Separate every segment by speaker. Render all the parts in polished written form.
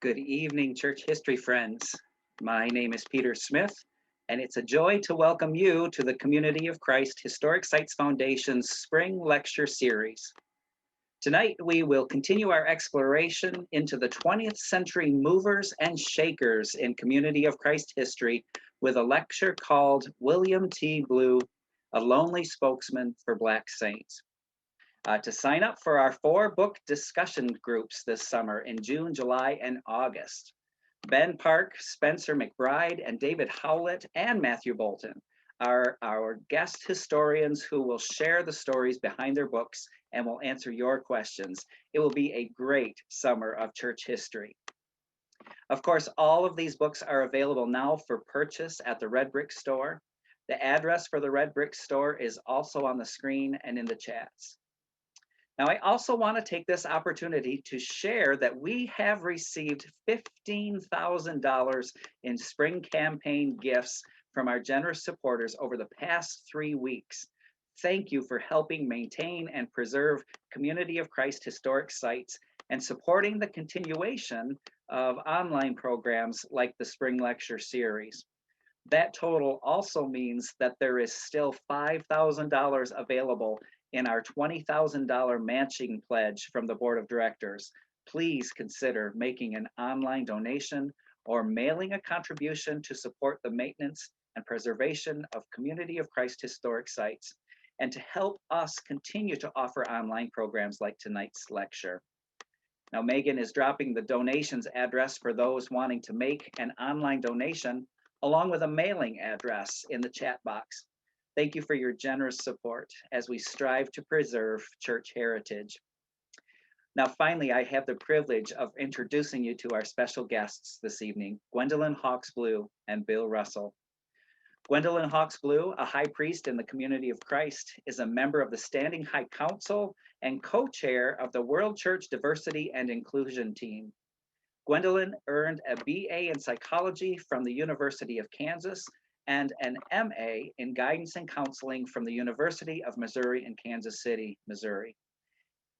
Speaker 1: Good evening, church history friends. My name is Peter Smith, and it's a joy to welcome you to the Community of Christ Historic Sites Foundation's Spring Lecture Series. Tonight, we will continue our exploration into the 20th century movers and shakers in Community of Christ history with a lecture called William T. Blue, a Lonely Spokesman for Black Saints. To sign up for our 4-book discussion groups this summer in June, July, and August. Ben Park, Spencer McBride, and David Howlett, and Matthew Bolton are our guest historians who will share the stories behind their books and will answer your questions. It will be a great summer of church history. Of course, all of these books are available now for purchase at the Red Brick Store. The address for the Red Brick Store is also on the screen and in the chats. Now, I also want to take this opportunity to share that we have received $15,000 in spring campaign gifts from our generous supporters over the past 3 weeks. Thank you for helping maintain and preserve Community of Christ historic sites and supporting the continuation of online programs like the Spring Lecture Series. That total also means that there is still $5,000 available in our $20,000 matching pledge from the Board of Directors. Please consider making an online donation or mailing a contribution to support the maintenance and preservation of Community of Christ historic sites and to help us continue to offer online programs like tonight's lecture. Now, Megan is dropping the donations address for those wanting to make an online donation, along with a mailing address in the chat box. Thank you for your generous support as we strive to preserve church heritage. Now, finally, I have the privilege of introducing you to our special guests this evening, Gwendolyn Hawks-Blue and Bill Russell. Gwendolyn Hawks-Blue, a high priest in the Community of Christ, is a member of the Standing High Council and co-chair of the World Church Diversity and Inclusion Team. Gwendolyn earned a BA in psychology from the University of Kansas and an MA in guidance and counseling from the University of Missouri in Kansas City, Missouri.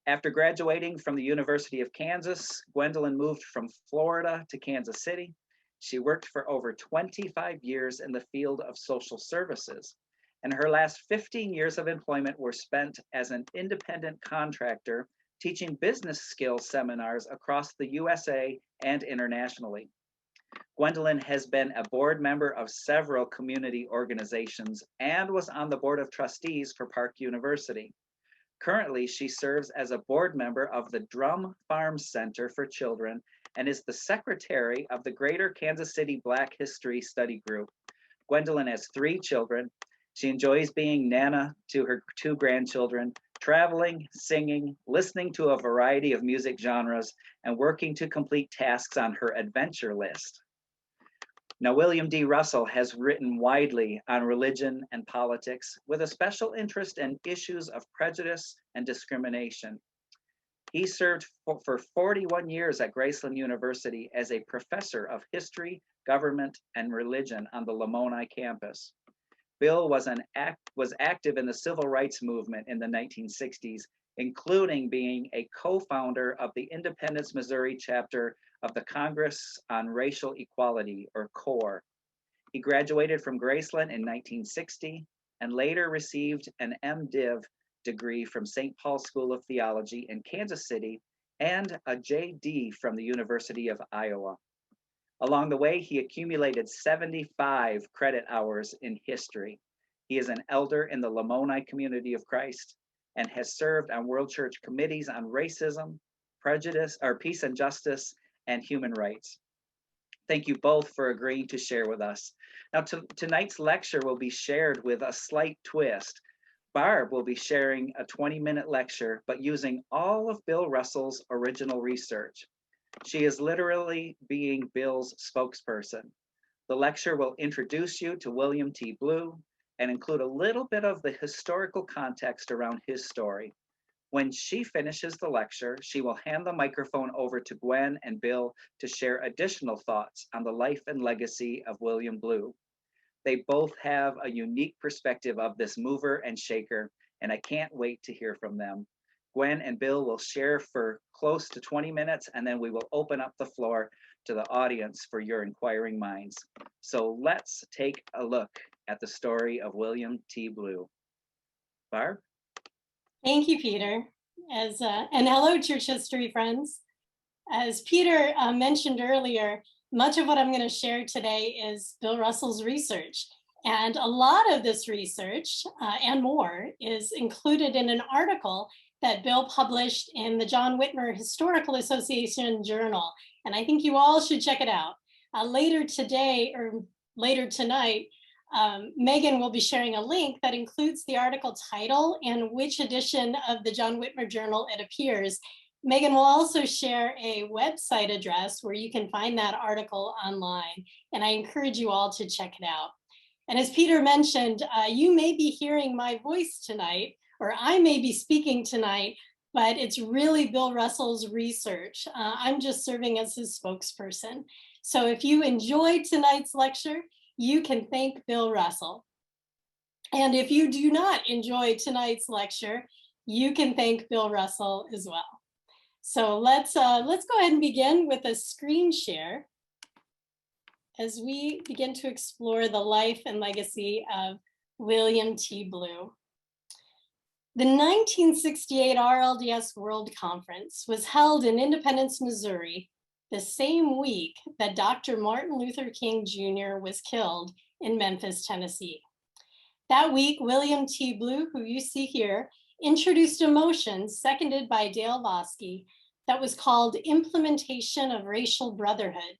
Speaker 1: After graduating from the University of Kansas, Gwendolyn moved from Florida to Kansas City. She worked for over 25 years in the field of social services, and her last 15 years of employment were spent as an independent contractor teaching business skills seminars across the USA and internationally. Gwendolyn has been a board member of several community organizations and was on the board of trustees for Park University. Currently, she serves as a board member of the Drum Farm Center for Children and is the secretary of the Greater Kansas City Black History Study Group. Gwendolyn has 3 children. She enjoys being Nana to her 2 grandchildren, traveling, singing, listening to a variety of music genres, and working to complete tasks on her adventure list. Now, William D. Russell has written widely on religion and politics with a special interest in issues of prejudice and discrimination. He served for 41 years at Graceland University as a professor of history, government, and religion on the Lamoni campus. Bill was active in the civil rights movement in the 1960s, including being a co-founder of the Independence, Missouri chapter of the Congress on Racial Equality, or CORE. He graduated from Graceland in 1960 and later received an MDiv degree from St. Paul's School of Theology in Kansas City and a JD from the University of Iowa. Along the way, he accumulated 75 credit hours in history. He is an elder in the Lamoni Community of Christ and has served on World Church committees on racism, prejudice, or peace and justice, and human rights. Thank you both for agreeing to share with us. Now, tonight's lecture will be shared with a slight twist. Barb will be sharing a 20-minute lecture, but using all of Bill Russell's original research. She is literally being Bill's spokesperson. The lecture will introduce you to William T. Blue and include a little bit of the historical context around his story. When she finishes the lecture, she will hand the microphone over to Gwen and Bill to share additional thoughts on the life and legacy of William Blue. They both have a unique perspective of this mover and shaker, and I can't wait to hear from them. Gwen and Bill will share for close to 20 minutes, and then we will open up the floor to the audience for your inquiring minds. So let's take a look at the story of William T. Blue. Barb?
Speaker 2: Thank you, Peter. And hello, church history friends. As Peter mentioned earlier, much of what I'm going to share today is Bill Russell's research. And a lot of this research and more is included in an article that Bill published in the John Whitmer Historical Association Journal. And I think you all should check it out. Later today or later tonight, Megan will be sharing a link that includes the article title and which edition of the John Whitmer Journal it appears. Megan will also share a website address where you can find that article online, and I encourage you all to check it out. And as Peter mentioned, you may be hearing my voice tonight, or I may be speaking tonight, but it's really Bill Russell's research. I'm just serving as his spokesperson. So if you enjoyed tonight's lecture, you can thank Bill Russell. And if you do not enjoy tonight's lecture, you can thank Bill Russell as well. So let's go ahead and begin with a screen share as we begin to explore the life and legacy of William T. Blue. The 1968 RLDS World Conference was held in Independence, Missouri, the same week that Dr. Martin Luther King Jr. was killed in Memphis, Tennessee. That week, William T. Blue, who you see here, introduced a motion seconded by Dale Vosky that was called Implementation of Racial Brotherhood.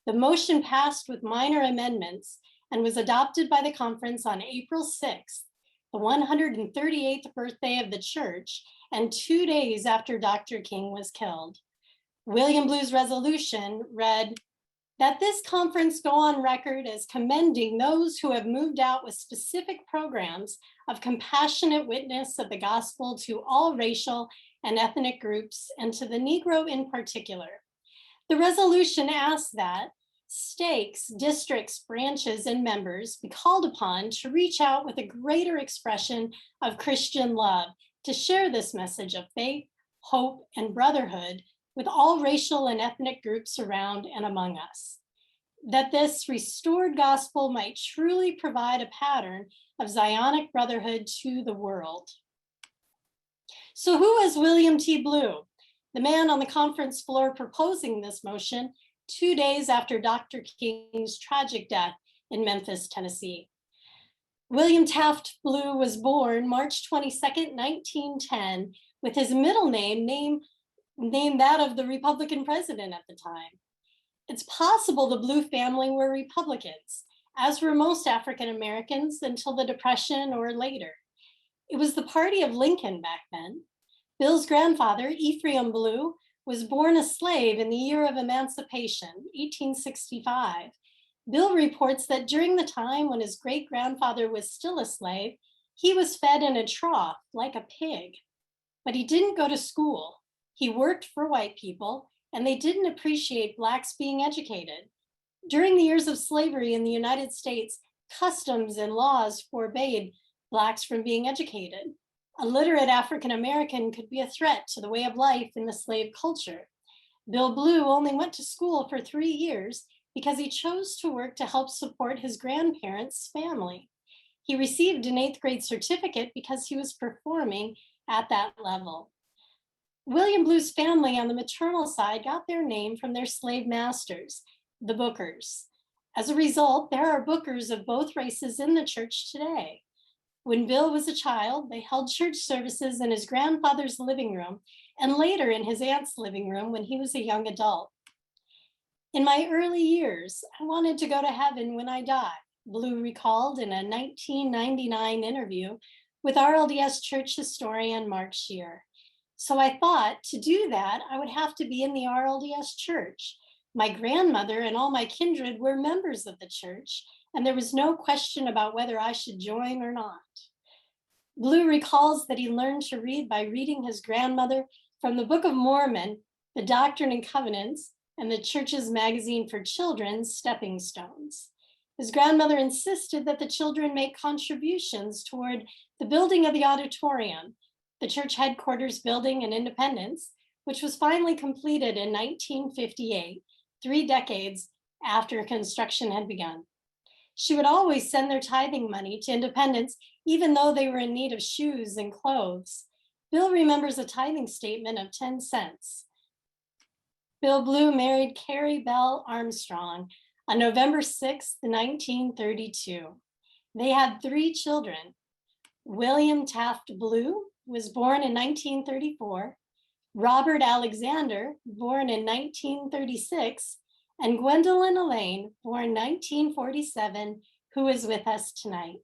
Speaker 2: The motion passed with minor amendments and was adopted by the conference on April 6th, the 138th birthday of the church, and 2 days after Dr. King was killed. William Blue's resolution read, that this conference go on record as commending those who have moved out with specific programs of compassionate witness of the gospel to all racial and ethnic groups, and to the Negro in particular. The resolution asks that stakes, districts, branches, and members be called upon to reach out with a greater expression of Christian love, to share this message of faith, hope, and brotherhood with all racial and ethnic groups around and among us. That this restored gospel might truly provide a pattern of Zionic brotherhood to the world. So who is William T. Blue, the man on the conference floor proposing this motion 2 days after Dr. King's tragic death in Memphis, Tennessee? William Taft Blue was born March 22nd, 1910, with his middle name that of the Republican president at the time. It's possible the Blue family were Republicans, as were most African Americans until the Depression or later. It was the party of Lincoln back then. Bill's grandfather, Ephraim Blue, was born a slave in the year of emancipation, 1865. Bill reports that during the time when his great-grandfather was still a slave, he was fed in a trough like a pig. But he didn't go to school. He worked for white people, and they didn't appreciate Blacks being educated. During the years of slavery in the United States, customs and laws forbade Blacks from being educated. A literate African American could be a threat to the way of life in the slave culture. Bill Blue only went to school for 3 years because he chose to work to help support his grandparents' family. He received an 8th grade certificate because he was performing at that level. William Blue's family on the maternal side got their name from their slave masters, the Bookers. As a result, there are Bookers of both races in the church today. When Bill was a child, they held church services in his grandfather's living room and later in his aunt's living room when he was a young adult. In my early years, I wanted to go to heaven when I die, Blue recalled in a 1999 interview with RLDS church historian Mark Shear. So I thought to do that, I would have to be in the RLDS church. My grandmother and all my kindred were members of the church, and there was no question about whether I should join or not. Blue recalls that he learned to read by reading his grandmother from the Book of Mormon, the Doctrine and Covenants, and the church's magazine for children, Stepping Stones. His grandmother insisted that the children make contributions toward the building of the auditorium, the church headquarters building in Independence, which was finally completed in 1958, 3 decades after construction had begun. She would always send their tithing money to independents, even though they were in need of shoes and clothes. Bill remembers a tithing statement of 10 cents. Bill Blue married Carrie Bell Armstrong on November 6, 1932. They had 3 children. William Taft Blue was born in 1934, Robert Alexander, born in 1936, and Gwendolyn Elaine, born 1947, who is with us tonight.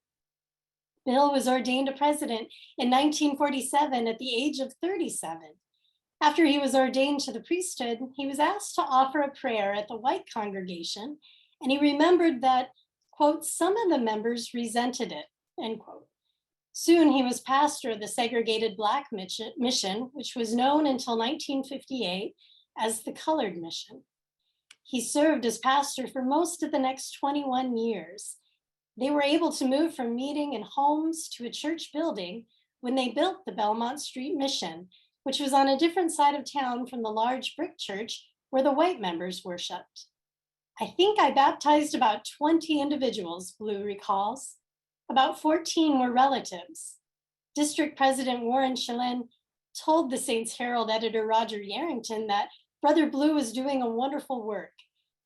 Speaker 2: Bill was ordained a president in 1947 at the age of 37. After he was ordained to the priesthood, he was asked to offer a prayer at the white congregation, and he remembered that, quote, some of the members resented it, end quote. Soon he was pastor of the segregated Black mission, which was known until 1958 as the Colored Mission. He served as pastor for most of the next 21 years. They were able to move from meeting in homes to a church building when they built the Belmont Street Mission, which was on a different side of town from the large brick church where the white members worshiped. I think I baptized about 20 individuals, Blue recalls. About 14 were relatives. District President Warren Shalin told the Saints Herald editor Roger Yarrington that Brother Blue was doing a wonderful work.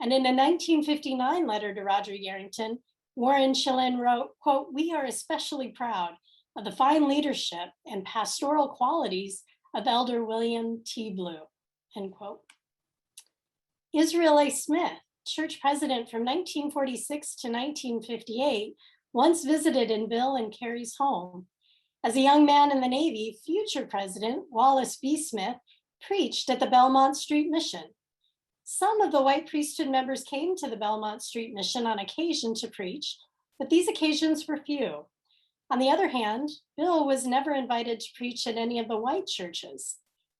Speaker 2: And in a 1959 letter to Roger Yarrington, Warren Shalin wrote, quote, we are especially proud of the fine leadership and pastoral qualities of Elder William T. Blue, end quote. Israel A. Smith, church president from 1946 to 1958, once visited in Bill and Carrie's home. As a young man in the Navy, future President Wallace B. Smith preached at the Belmont Street Mission. Some of the white priesthood members came to the Belmont Street Mission on occasion to preach, but these occasions were few. On the other hand, Bill was never invited to preach at any of the white churches.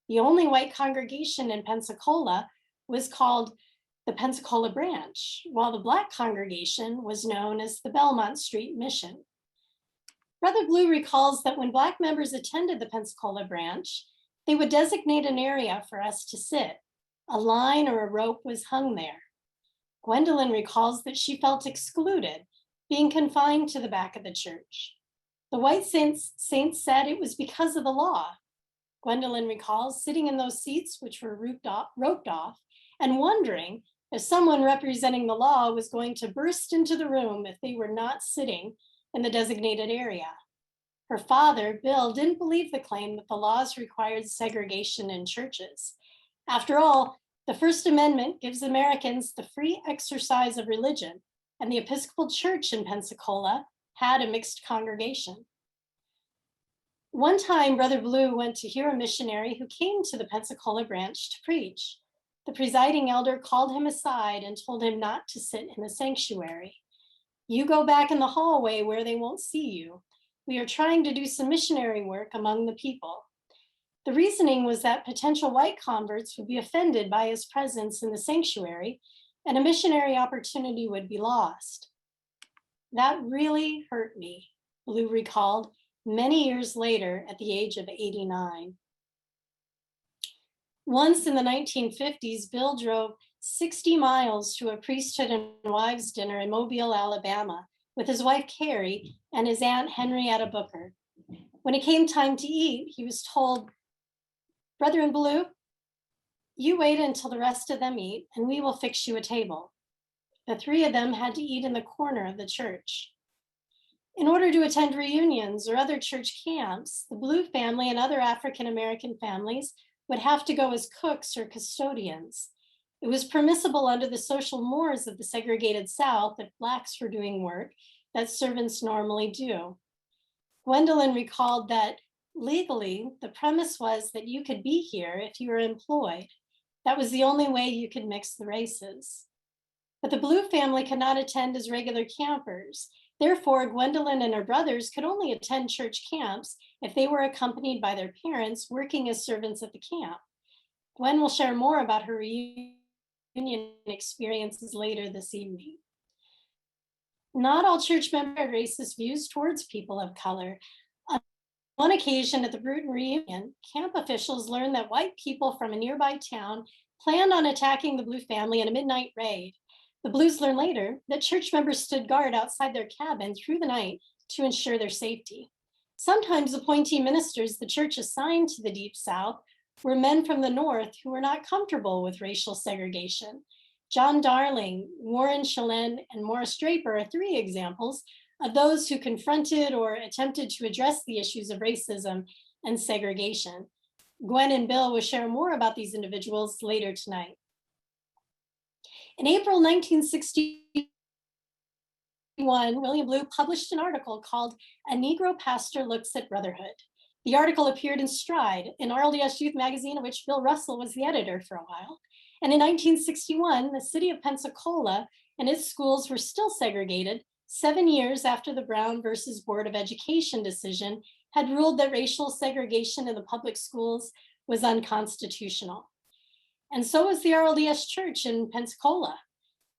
Speaker 2: The only white congregation in Pensacola was called the Pensacola branch, while the Black congregation was known as the Belmont Street Mission. Brother Blue recalls that when Black members attended the Pensacola branch, they would designate an area for us to sit. A line or a rope was hung there. Gwendolyn recalls that she felt excluded, being confined to the back of the church. The white saints said it was because of the law. Gwendolyn recalls sitting in those seats which were roped off and wondering if someone representing the law was going to burst into the room if they were not sitting in the designated area. Her father, Bill, didn't believe the claim that the laws required segregation in churches. After all, the First Amendment gives Americans the free exercise of religion, and the Episcopal Church in Pensacola had a mixed congregation. One time, Brother Blue went to hear a missionary who came to the Pensacola branch to preach. The presiding elder called him aside and told him not to sit in the sanctuary. You go back in the hallway where they won't see you. We are trying to do some missionary work among the people. The reasoning was that potential white converts would be offended by his presence in the sanctuary, and a missionary opportunity would be lost. That really hurt me, Blue recalled many years later at the age of 89. Once in the 1950s, Bill drove 60 miles to a priesthood and wives dinner in Mobile, Alabama, with his wife Carrie and his aunt Henrietta Booker. When it came time to eat, he was told, Brother in Blue, you wait until the rest of them eat and we will fix you a table. The 3 of them had to eat in the corner of the church. In order to attend reunions or other church camps, the Blue family and other African-American families would have to go as cooks or custodians. It was permissible under the social mores of the segregated South if Blacks were doing work that servants normally do. Gwendolyn recalled that legally, the premise was that you could be here if you were employed. That was the only way you could mix the races. But the Blue family could not attend as regular campers. Therefore, Gwendolyn and her brothers could only attend church camps if they were accompanied by their parents working as servants at the camp. Gwen will share more about her reunion experiences later this evening. Not all church members had racist views towards people of color. one occasion at the Bruton reunion, camp officials learned that white people from a nearby town planned on attacking the Blue family in a midnight raid. The Blues learned later that church members stood guard outside their cabin through the night to ensure their safety. Sometimes appointee ministers the church assigned to the Deep South were men from the North who were not comfortable with racial segregation. John Darling, Warren Chalene, and Morris Draper are three examples of those who confronted or attempted to address the issues of racism and segregation. Gwen and Bill will share more about these individuals later tonight. In April 1961, William Blue published an article called "A Negro Pastor Looks at Brotherhood." The article appeared in Stride, an RLDS youth magazine of which Bill Russell was the editor for a while. And in 1961, the city of Pensacola and its schools were still segregated 7 years after the Brown versus Board of Education decision had ruled that racial segregation in the public schools was unconstitutional. And so was the RLDS Church in Pensacola.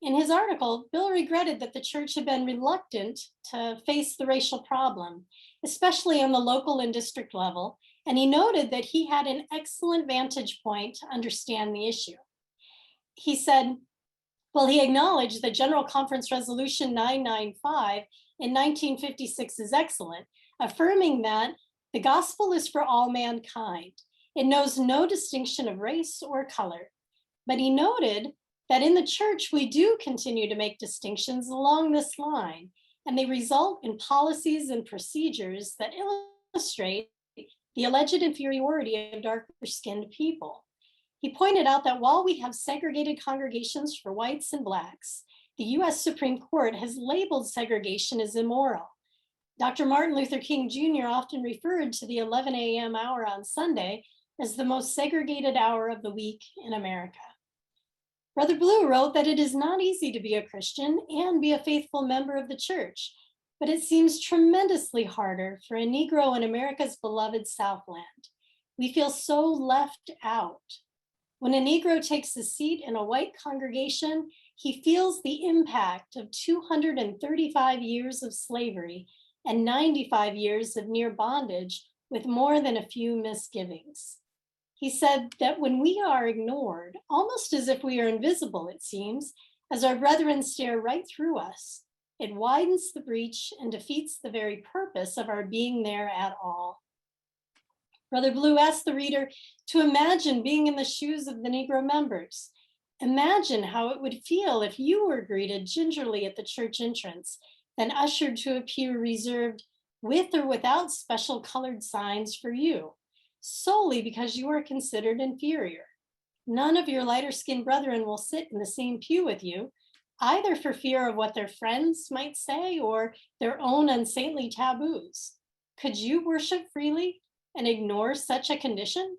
Speaker 2: In his article, Bill regretted that the church had been reluctant to face the racial problem, especially on the local and district level, and he noted that he had an excellent vantage point to understand the issue. He said, well, he acknowledged that General Conference Resolution 995 in 1956 is excellent, affirming that the gospel is for all mankind. It knows no distinction of race or color. But he noted that in the church, we do continue to make distinctions along this line, and they result in policies and procedures that illustrate the alleged inferiority of darker-skinned people. He pointed out that while we have segregated congregations for whites and blacks, the US Supreme Court has labeled segregation as immoral. Dr. Martin Luther King Jr. often referred to the 11 a.m. hour on Sunday as the most segregated hour of the week in America. Brother Blue wrote that it is not easy to be a Christian and be a faithful member of the church, but it seems tremendously harder for a Negro in America's beloved Southland. We feel so left out. When a Negro takes a seat in a white congregation, he feels the impact of 235 years of slavery and 95 years of near bondage with more than a few misgivings. He said that when we are ignored, almost as if we are invisible, it seems, as our brethren stare right through us, it widens the breach and defeats the very purpose of our being there at all. Brother Blue asked the reader to imagine being in the shoes of the Negro members. Imagine how it would feel if you were greeted gingerly at the church entrance, then ushered to a pew reserved with or without special colored signs for you, solely because you are considered inferior. None of your lighter-skinned brethren will sit in the same pew with you, either for fear of what their friends might say or their own unsaintly taboos. Could you worship freely and ignore such a condition?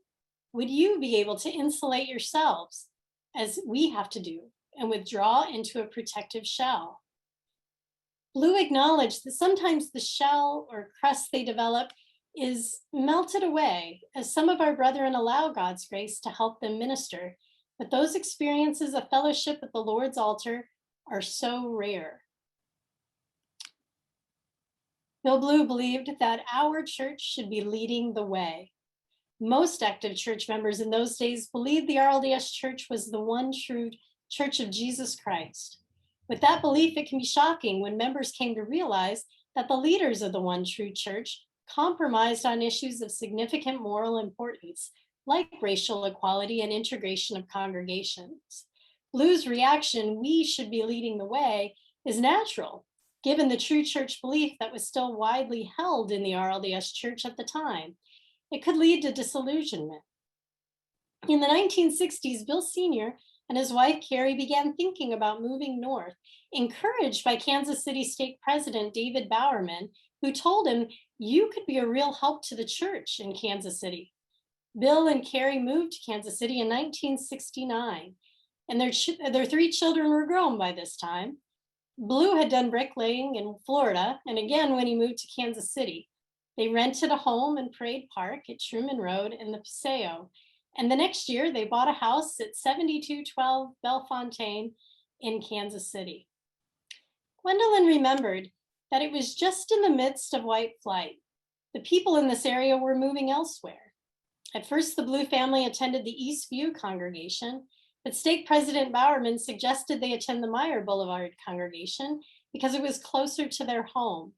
Speaker 2: Would you be able to insulate yourselves, as we have to do, and withdraw into a protective shell? Blue acknowledged that sometimes the shell or crust they develop is melted away as some of our brethren allow God's grace to help them minister, but those experiences of fellowship at the Lord's altar are so rare. Bill Blue believed that our church should be leading the way. Most active church members in those days believed the RLDS Church was the one true Church of Jesus Christ. With that belief, it can be shocking when members came to realize that the leaders of the one true church compromised on issues of significant moral importance, like racial equality and integration of congregations. Blue's reaction, we should be leading the way, is natural, given the true church belief that was still widely held in the RLDS Church at the time. It could lead to disillusionment. In the 1960s, Bill Sr. and his wife, Carrie, began thinking about moving north, encouraged by Kansas City State President David Bowerman, who told him, you could be a real help to the church in Kansas City. Bill and Carrie moved to Kansas City in 1969, and their three children were grown by this time. Blue had done bricklaying in Florida, and again when he moved to Kansas City. They rented a home in Parade Park at Truman Road in the Paseo, and the next year they bought a house at 7212 Bellefontaine in Kansas City. Gwendolyn remembered that it was just in the midst of white flight, The people in this area were moving elsewhere. At first, the Blue family attended the East View congregation, but Stake President Bowerman suggested they attend the Meyer Boulevard congregation because it was closer to their home.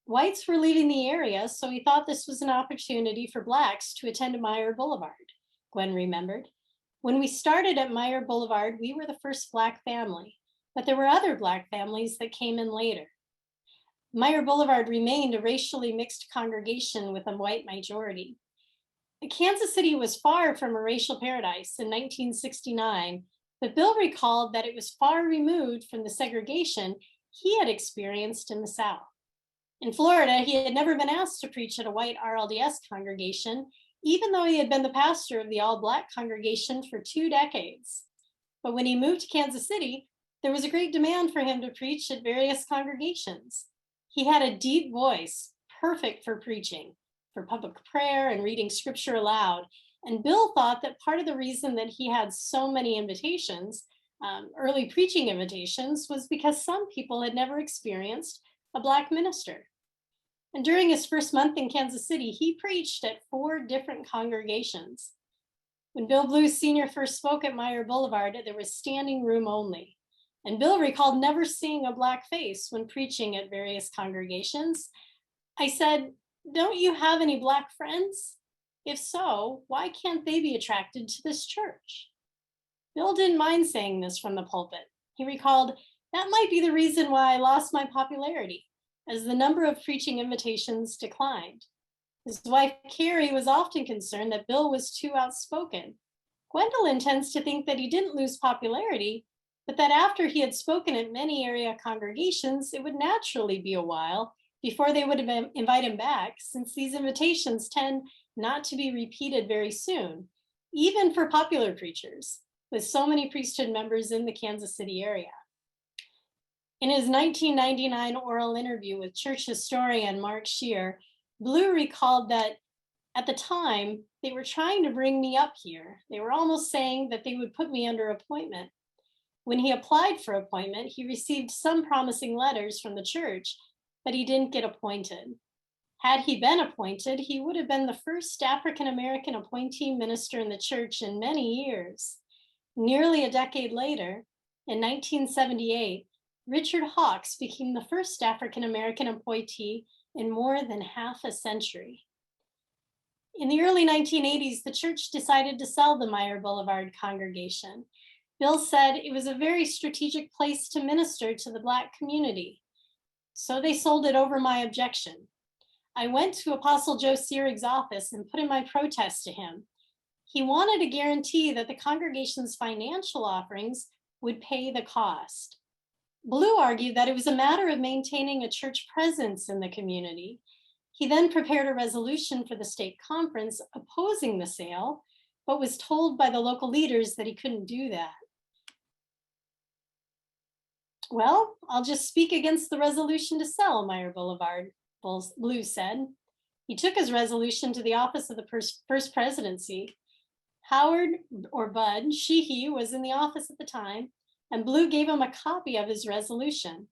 Speaker 2: Whites were leaving the area, so he thought this was an opportunity for Blacks to attend Meyer Boulevard, Gwen remembered. When we started at Meyer Boulevard, we were the first Black family, but there were other Black families that came in later. Meyer Boulevard remained a racially mixed congregation with a white majority. Kansas City was far from a racial paradise in 1969, but Bill recalled that it was far removed from the segregation he had experienced in the South. In Florida, he had never been asked to preach at a white RLDS congregation, even though he had been the pastor of the all-Black congregation for 2 decades. But when he moved to Kansas City, there was a great demand for him to preach at various congregations. He had a deep voice, perfect for preaching, for public prayer and reading scripture aloud. And Bill thought that part of the reason that he had so many invitations, early preaching invitations, was because some people had never experienced a Black minister. And during his first month in Kansas City, he preached at 4 different congregations. When Bill Blue Sr. first spoke at Meyer Boulevard, there was standing room only. And Bill recalled never seeing a Black face when preaching at various congregations. I said, "Don't you have any Black friends? If so, why can't they be attracted to this church?" Bill didn't mind saying this from the pulpit. He recalled, "That might be the reason why I lost my popularity, as the number of preaching invitations declined." His wife, Carrie, was often concerned that Bill was too outspoken. Gwendolyn tends to think that he didn't lose popularity, but that after he had spoken at many area congregations, it would naturally be a while before they would invite him back, since these invitations tend not to be repeated very soon, even for popular preachers, with so many priesthood members in the Kansas City area. In his 1999 oral interview with church historian Mark Shear, Blue recalled that at the time, they were trying to bring me up here. They were almost saying that they would put me under appointment. When he applied for appointment, he received some promising letters from the church, but he didn't get appointed. Had he been appointed, he would have been the first African-American appointee minister in the church in many years. Nearly a decade later, in 1978, Richard Hawks became the first African-American appointee in more than half a century. In the early 1980s, the church decided to sell the Meyer Boulevard congregation. Bill said it was a very strategic place to minister to the Black community. So they sold it over my objection. I went to Apostle Joe Searig's office and put in my protest to him. He wanted a guarantee that the congregation's financial offerings would pay the cost. Blue argued that it was a matter of maintaining a church presence in the community. He then prepared a resolution for the state conference opposing the sale, but was told by the local leaders that he couldn't do that. "Well, I'll just speak against the resolution to sell Meyer Boulevard," Blue said. He took his resolution to the office of the First Presidency. Howard, or Bud, Sheehy was in the office at the time, and Blue gave him a copy of his resolution.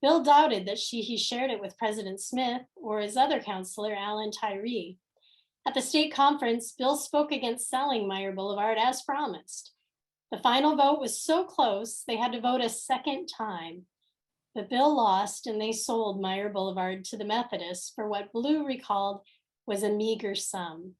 Speaker 2: Bill doubted that Sheehy shared it with President Smith or his other counselor, Alan Tyree. At the state conference, Bill spoke against selling Meyer Boulevard as promised. The final vote was so close, they had to vote a second time. But Bill lost, and they sold Meyer Boulevard to the Methodists for what Blue recalled was a meager sum.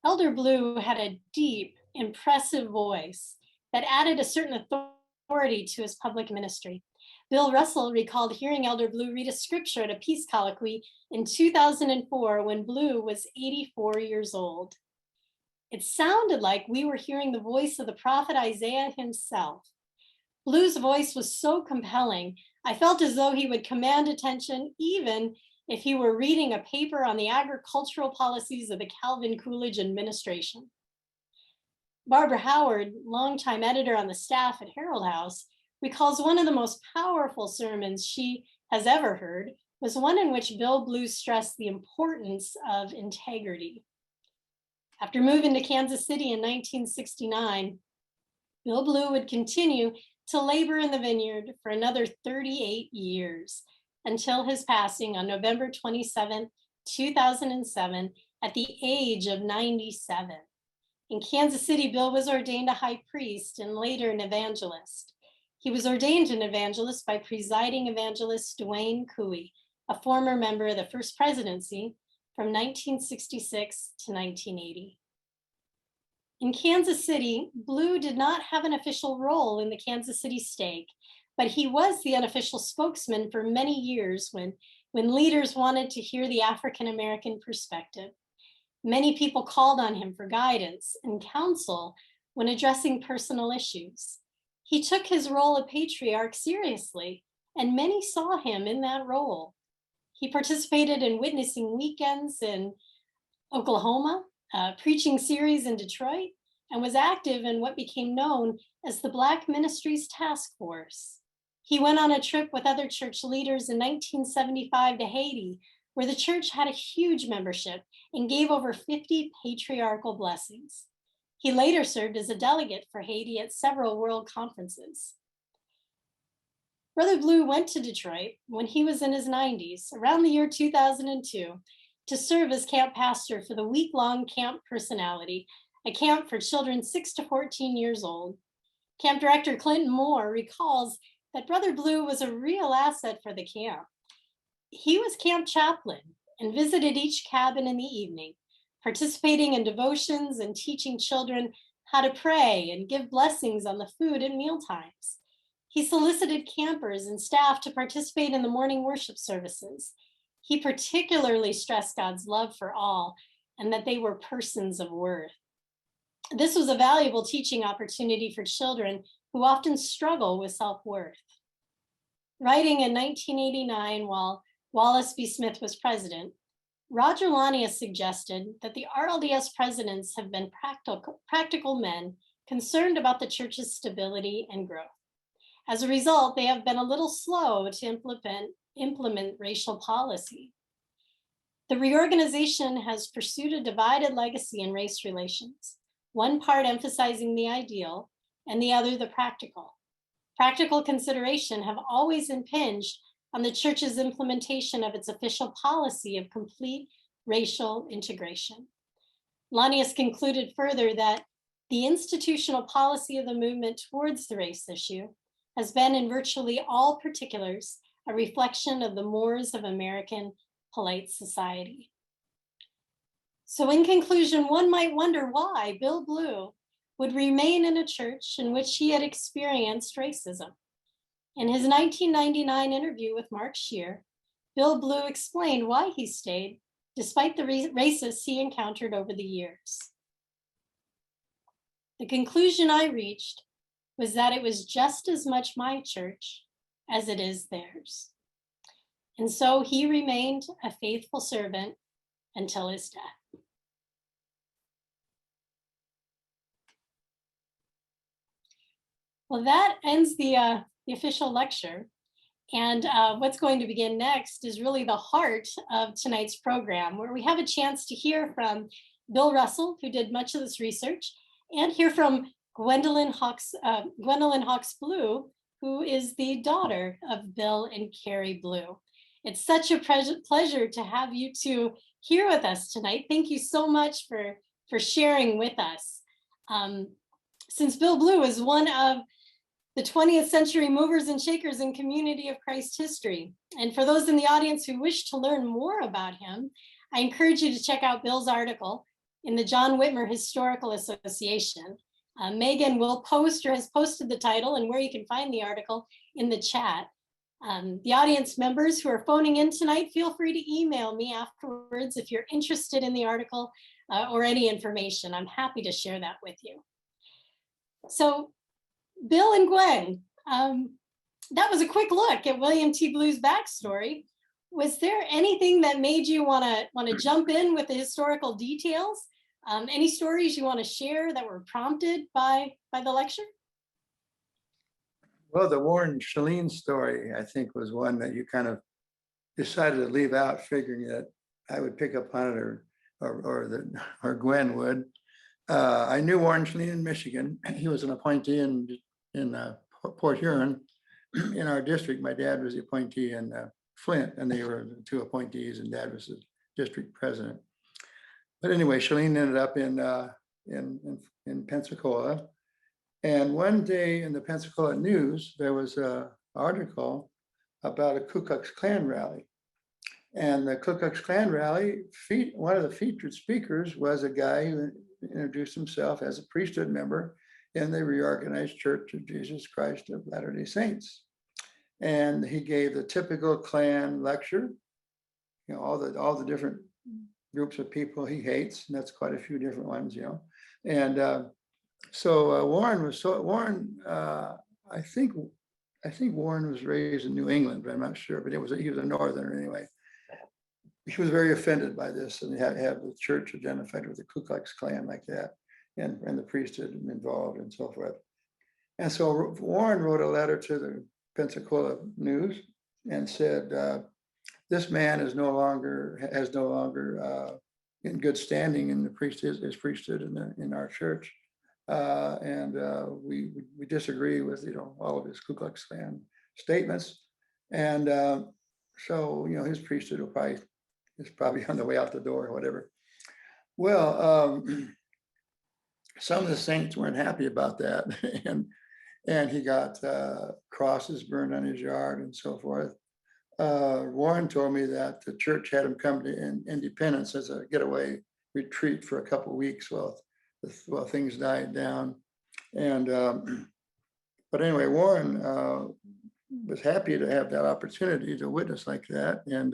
Speaker 2: Elder Blue had a deep, impressive voice that added a certain authority to his public ministry. Bill Russell recalled hearing Elder Blue read a scripture at a peace colloquy in 2004 when Blue was 84 years old. It sounded like we were hearing the voice of the prophet Isaiah himself. Blue's voice was so compelling, I felt as though he would command attention even if he were reading a paper on the agricultural policies of the Calvin Coolidge administration. Barbara Howard, longtime editor on the staff at Herald House, recalls one of the most powerful sermons she has ever heard was one in which Bill Blue stressed the importance of integrity. After moving to Kansas City in 1969, Bill Blue would continue to labor in the vineyard for another 38 years. until his passing on November 27, 2007, at the age of 97. In Kansas City, Bill was ordained a high priest and later an evangelist. He was ordained an evangelist by presiding evangelist Dwayne Cooey, a former member of the First Presidency from 1966 to 1980. In Kansas City, Blue did not have an official role in the Kansas City stake, but he was the unofficial spokesman for many years when leaders wanted to hear the African-American perspective. Many people called on him for guidance and counsel when addressing personal issues. He took his role of patriarch seriously, and many saw him in that role. He participated in witnessing weekends in Oklahoma, preaching series in Detroit, and was active in what became known as the Black Ministries Task Force. He went on a trip with other church leaders in 1975 to Haiti, where the church had a huge membership and gave over 50 patriarchal blessings. He later served as a delegate for Haiti at several world conferences. Brother Blue went to Detroit when he was in his 90s, around the year 2002, to serve as camp pastor for the week-long Camp Personality, a camp for children 6 to 14 years old. Camp Director Clinton Moore recalls that Brother Blue was a real asset for the camp. He was camp chaplain and visited each cabin in the evening, participating in devotions and teaching children how to pray and give blessings on the food at mealtimes. He solicited campers and staff to participate in the morning worship services. He particularly stressed God's love for all and that they were persons of worth. This was a valuable teaching opportunity for children who often struggle with self-worth. Writing in 1989 while Wallace B. Smith was president, Roger Launius suggested that the RLDS presidents have been practical men concerned about the church's stability and growth. As a result, they have been a little slow to implement racial policy. The reorganization has pursued a divided legacy in race relations, one part emphasizing the ideal and the other the practical. Practical consideration have always impinged on the church's implementation of its official policy of complete racial integration. Launius concluded further that the institutional policy of the movement towards the race issue has been in virtually all particulars a reflection of the mores of American polite society. So in conclusion, one might wonder why Bill Blue would remain in a church in which he had experienced racism. In his 1999 interview with Mark Scheer, Bill Blue explained why he stayed despite the racists he encountered over the years. The conclusion I reached was that it was just as much my church as it is theirs. And so he remained a faithful servant until his death. Well, that ends the official lecture. And what's going to begin next is really the heart of tonight's program, where we have a chance to hear from Bill Russell, who did much of this research, and hear from Gwendolyn Hawks-Blue, who is the daughter of Bill and Carrie Blue. It's such a pleasure to have you two here with us tonight. Thank you so much for sharing with us. Since Bill Blue is one of the 20th century movers and shakers in Community of Christ history. And for those in the audience who wish to learn more about him, I encourage you to check out Bill's article in the John Whitmer Historical Association. Megan will post or has posted the title and where you can find the article in the chat. The audience members who are phoning in tonight, feel free to email me afterwards if you're interested in the article or any information. I'm happy to share that with you. So Bill and Gwen, that was a quick look at William T. Blue's backstory. Was there anything that made you want to jump in with the historical details? Any stories you want to share that were prompted by the lecture?
Speaker 3: Well, the Warren Shalene story, I think, was one that you kind of decided to leave out, figuring that I would pick up on it or Gwen would. I knew Warren Shalene in Michigan. He was an appointee in Port Huron in our district. My dad was the appointee in Flint, and they were the two appointees, and Dad was the district president. But anyway, Shalene ended up in Pensacola. And one day in the Pensacola News, there was an article about a Ku Klux Klan rally. And the Ku Klux Klan rally, one of the featured speakers was a guy who introduced himself as a priesthood member in the Reorganized Church of Jesus Christ of Latter-day Saints. And he gave the typical Klan lecture, you know, all the different groups of people he hates, and that's quite a few different ones, you know. And so Warren, I think Warren was raised in New England, but I'm not sure, but he was a northerner anyway. He was very offended by this, and have the church identified with the Ku Klux Klan like that, and the priesthood involved and so forth. And so Warren wrote a letter to the Pensacola News and said, this man is no longer in good standing in the priesthood, his priesthood in our church. And we disagree with, you know, all of his Ku Klux Klan statements. And so, you know, his priesthood is probably on the way out the door or whatever. Well, some of the saints weren't happy about that. and he got crosses burned on his yard and so forth. Warren told me that the church had him come to Independence as a getaway retreat for a couple of weeks while things died down. And but anyway, Warren was happy to have that opportunity to witness like that. And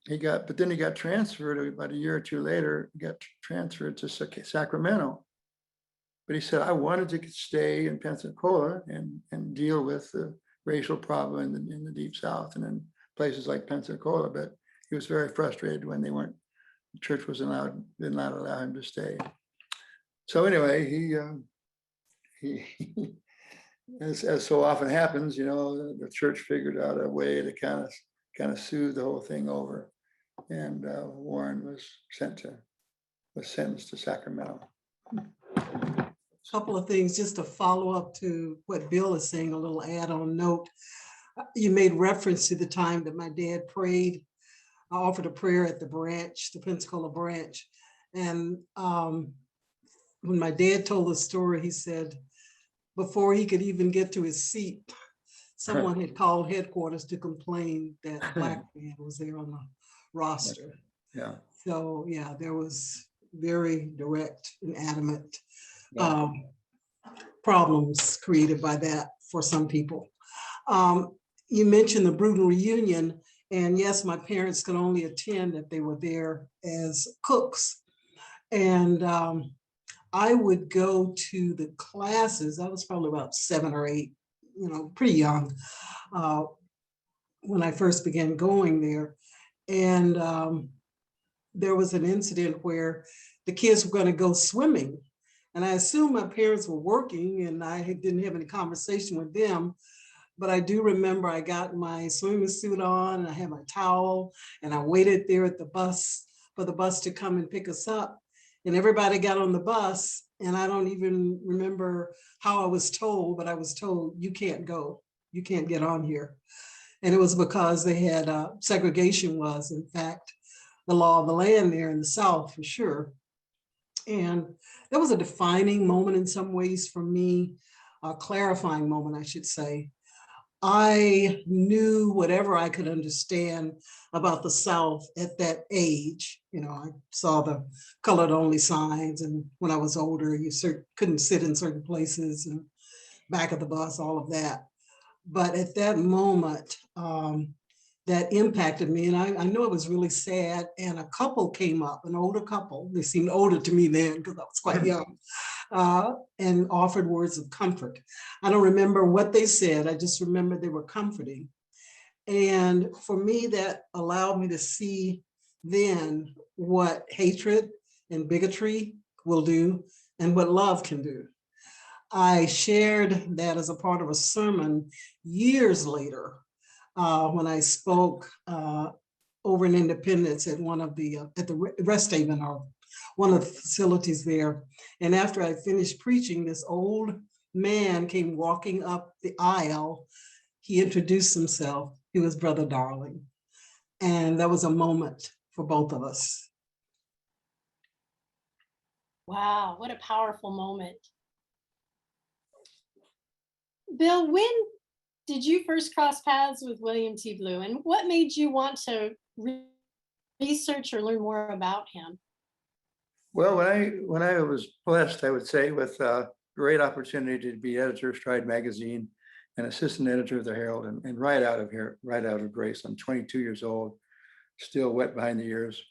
Speaker 3: but then he got transferred about a year or two later, got transferred to Sacramento. But he said, I wanted to stay in Pensacola and deal with the racial problem in the Deep South and in places like Pensacola. But he was very frustrated when the church did not allow him to stay. So anyway, he as so often happens, you know, the church figured out a way to kind of soothe the whole thing over. And Warren was sentenced to Sacramento.
Speaker 4: Couple of things just to follow up to what Bill is saying, a little add-on note. You made reference to the time that my dad prayed. I offered a prayer at the branch, the Pensacola branch. And when my dad told the story, he said, before he could even get to his seat, someone had called headquarters to complain that a Black man was there on the roster.
Speaker 3: Yeah.
Speaker 4: So yeah, there was very direct and adamant problems created by that for some people. You mentioned the Bruton reunion, and yes, my parents could only attend if they were there as cooks. And I would go to the classes. I was probably about 7 or 8, you know, pretty young when I first began going there. And there was an incident where the kids were going to go swimming. And I assume my parents were working and I didn't have any conversation with them. But I do remember I got my swimming suit on and I had my towel and I waited there at the bus for the bus to come and pick us up. And everybody got on the bus and I don't even remember how I was told, but I was told, you can't go, you can't get on here. And it was because they had segregation was in fact the law of the land there in the South for sure. And that was a defining moment in some ways for me, a clarifying moment, I should say. I knew whatever I could understand about the South at that age. You know, I saw the colored only signs, and when I was older, you couldn't sit in certain places and back of the bus, all of that. But at that moment, that impacted me. And I know it was really sad. And a couple came up, an older couple. They seemed older to me then because I was quite young, and offered words of comfort. I don't remember what they said. I just remember they were comforting. And for me, that allowed me to see then what hatred and bigotry will do and what love can do. I shared that as a part of a sermon years later, when I spoke over in Independence at one of the, at the Rest Haven, or one of the facilities there. And after I finished preaching, this old man came walking up the aisle. he introduced himself. He was Brother Darling. And that was a moment for both of us.
Speaker 2: Wow, what a powerful moment. Bill, when did you first cross paths with William T. Blue, and what made you want to research or learn more about him?
Speaker 3: Well, when I was blessed, I would say, with a great opportunity to be editor of Stride magazine and assistant editor of the Herald, and right out of Grace. I'm 22 years old, still wet behind the ears.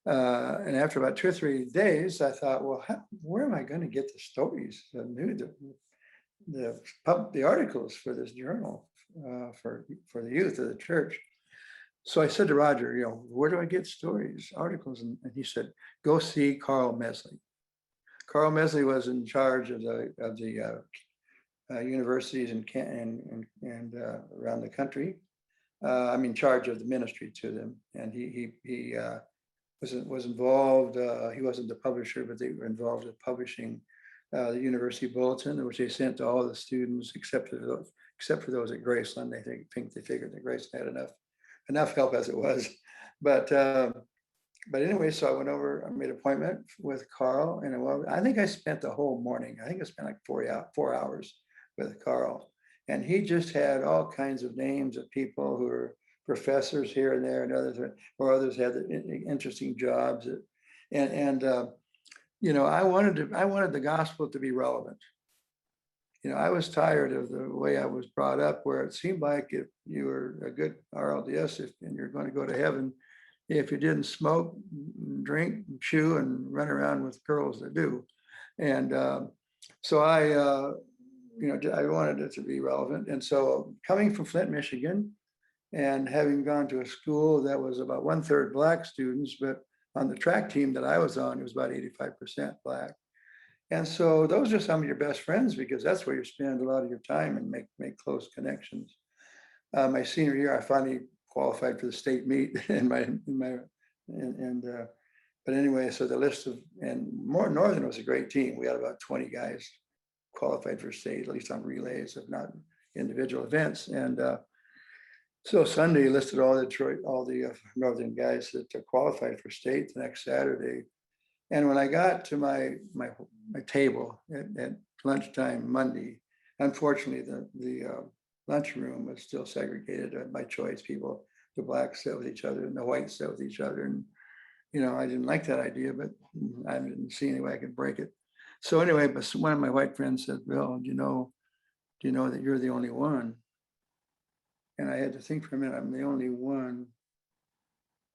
Speaker 3: And after about 2 or 3 days, I thought, well, where am I going to get the stories, the articles for this journal for the youth of the church? So I said to Roger, where do I get stories, articles? And he said, go see Carl Mesley. Carl Mesley was in charge of the universities and around the country. I'm in charge of the ministry to them, and he was involved. He wasn't the publisher, but they were involved in publishing the university bulletin, which they sent to all the students except for those at Graceland. They think they figured that Graceland had enough help as it was. But anyway, so I went over. I made an appointment with Carl, and I think I spent the whole morning. I think I spent like 4 hours with Carl, and he just had all kinds of names of people who were professors here and there, and others had interesting jobs. I wanted the gospel to be relevant. I was tired of the way I was brought up, where it seemed like if you were a good RLDS and you're going to go to heaven, if you didn't smoke, drink, chew, and run around with girls that do. And so I wanted it to be relevant. And so coming from Flint, Michigan, and having gone to a school that was about 1/3 Black students, but on the track team that I was on, it was about 85% Black. And so those are some of your best friends, because that's where you spend a lot of your time and make close connections. My senior year, I finally qualified for the state meet but anyway, so the list and Northern was a great team. We had about 20 guys qualified for state, at least on relays, if not individual events. And so Sunday listed all the Northern guys that qualified for state the next Saturday. And when I got to my table at lunchtime Monday, unfortunately the lunchroom was still segregated by choice. The Blacks sat with each other and the whites sat with each other. And I didn't like that idea, but I didn't see any way I could break it. So anyway, but one of my white friends said, "Bill, do you know that you're the only one?" And I had to think for a minute. I'm the only one.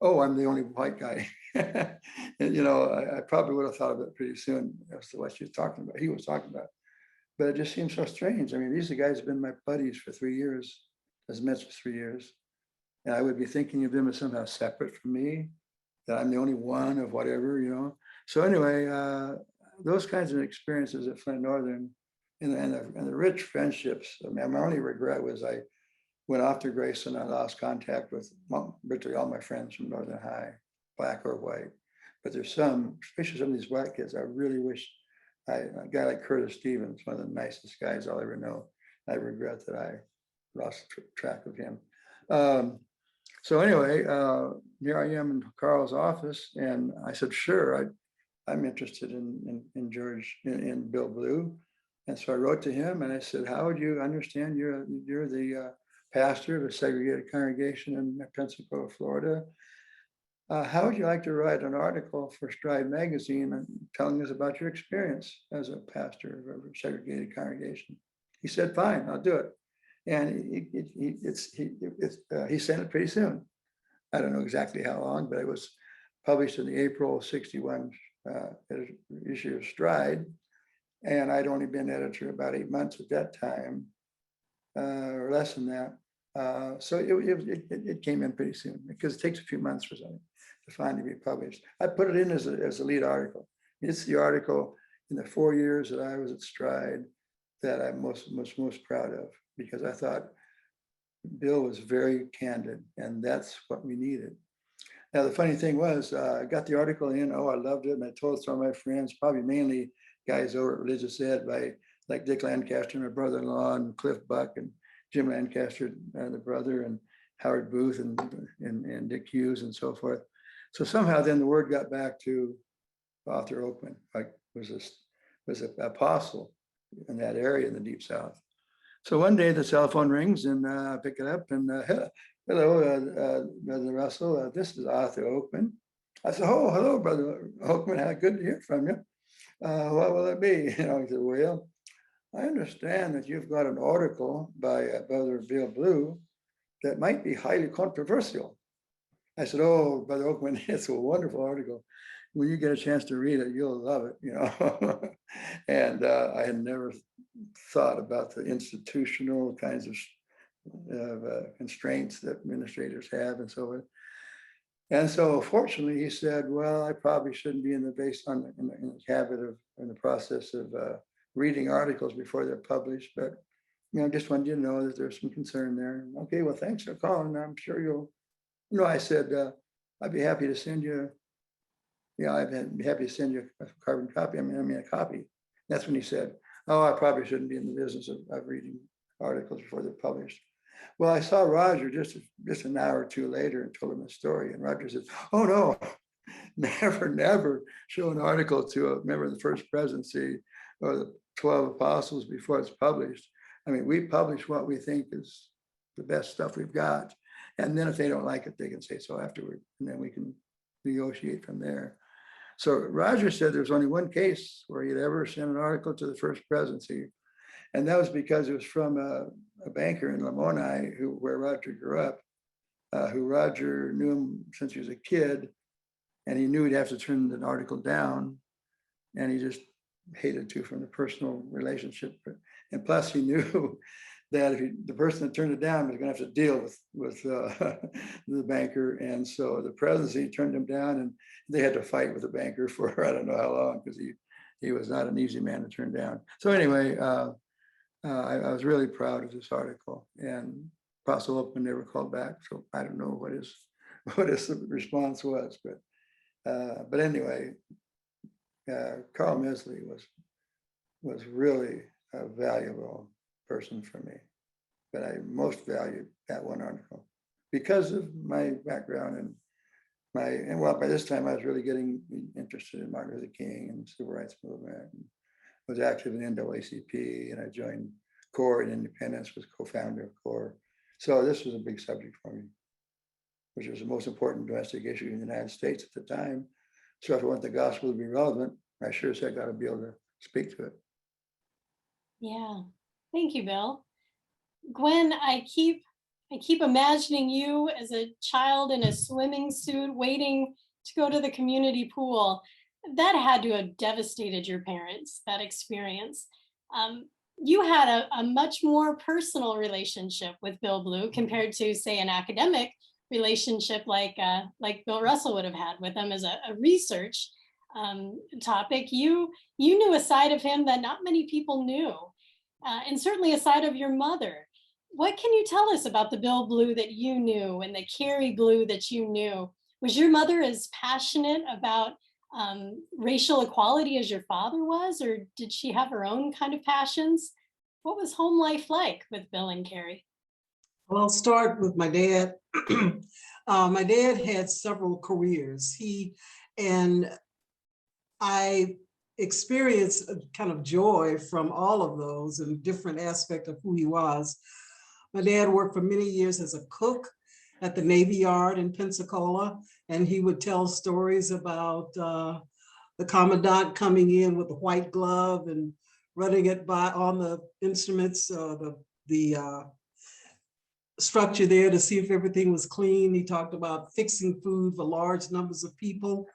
Speaker 3: Oh, I'm the only white guy. And I probably would have thought of it pretty soon as to what he was talking about. But it just seems so strange. I mean, these guys have been my buddies for 3 years, as much as 3 years. And I would be thinking of them as somehow separate from me, that I'm the only one of whatever. So anyway, those kinds of experiences at Flint Northern and the rich friendships. I mean, my only regret was I went off to Grace and I lost contact with virtually all my friends from Northern High, Black or white. But there's especially some of these Black kids, I really wish a guy like Curtis Stevens, one of the nicest guys I'll ever know. I regret that I lost track of him. So anyway, here I am in Carl's office, and I said, "Sure, I'm interested in Bill Blue." And so I wrote to him and I said, "How would you understand you're the pastor of a segregated congregation in Pensacola, Florida? How would you like to write an article for Stride magazine and telling us about your experience as a pastor of a segregated congregation?" He said, "Fine, I'll do it." And he sent it pretty soon. I don't know exactly how long, but it was published in the April '61 issue of Stride. And I'd only been editor about 8 months at that time, or less than that. So it came in pretty soon, because it takes a few months for something to finally be published. I put it in as a lead article. It's the article in the 4 years that I was at Stride that I'm most proud of, because I thought Bill was very candid, and that's what we needed. Now, the funny thing was, I got the article in, I loved it, and I told some of my friends, probably mainly guys over at Religious Ed, like Dick Lancaster, my brother-in-law, and Cliff Buck, and Jim Lancaster, the brother, and Howard Booth and Dick Hughes and so forth. So somehow then the word got back to Arthur Oakman, like was an apostle in that area in the Deep South. So one day the cell phone rings and I pick it up and hello, Brother Russell, this is Arthur Oakman. I said, oh, hello, Brother Oakman, how good to hear from you. What will it be? You know, he said, well, I understand that you've got an article by Brother Bill Blue that might be highly controversial. I said, oh, Brother Oakman, it's a wonderful article. When you get a chance to read it, you'll love it, you know. And I had never thought about the institutional kinds of constraints that administrators have and so on. And so fortunately, he said, well, I probably shouldn't be in the habit of, in the process of reading articles before they're published, but you know, just wanted you to know that there's some concern there. Okay, well, thanks for calling. I'm sure you'll, you know, I said, I'd be happy to send you, I'd be happy to send you a carbon copy. I mean, a copy. That's when he said, oh, I probably shouldn't be in the business of reading articles before they're published. Well, I saw Roger just an hour or two later and told him the story. And Roger says, oh no, never show an article to a member of the First Presidency or the 12 Apostles before it's published. I mean, we publish what we think is the best stuff we've got. And then if they don't like it, they can say so afterward. And then we can negotiate from there. So Roger said there's only one case where he'd ever sent an article to the First Presidency. And that was because it was from a banker in Lamoni, where Roger grew up, who Roger knew him since he was a kid. And he knew he'd have to turn an article down. And he just hated to from the personal relationship. And plus he knew that if the person that turned it down was going to have to deal with the banker. And so the presidency turned him down and they had to fight with the banker for I don't know how long, because he was not an easy man to turn down. So anyway, I was really proud of this article, and Apostle Oakman never called back. So I don't know what his response was, but anyway, Carl Mesley was really a valuable person for me, but I most valued that one article because of my background and well, by this time I was really getting interested in Martin Luther King and the Civil Rights Movement. And was active in NAACP, and I joined CORE in Independence, was co-founder of CORE. So this was a big subject for me, which was the most important domestic issue in the United States at the time. So if I want the gospel to be relevant, I sure as heck got to be able to speak to it.
Speaker 2: Yeah, thank you, Bill. Gwen, I keep imagining you as a child in a swimming suit waiting to go to the community pool. That had to have devastated your parents, that experience. You had a much more personal relationship with Bill Blue compared to, say, an academic relationship like Bill Russell would have had with him as a research topic. You knew a side of him that not many people knew, and certainly a side of your mother. What can you tell us about the Bill Blue that you knew and the Carrie Blue that you knew? Was your mother as passionate about racial equality as your father was, or did she have her own kind of passions? What was home life like with Bill and Carrie?
Speaker 4: Well, I'll start with my dad. My dad had several careers. I experienced a kind of joy from all of those and different aspects of who he was. My dad worked for many years as a cook at the Navy Yard in Pensacola, and he would tell stories about the commandant coming in with a white glove and running it by on the instruments, the structure there to see if everything was clean. He talked about fixing food for large numbers of people.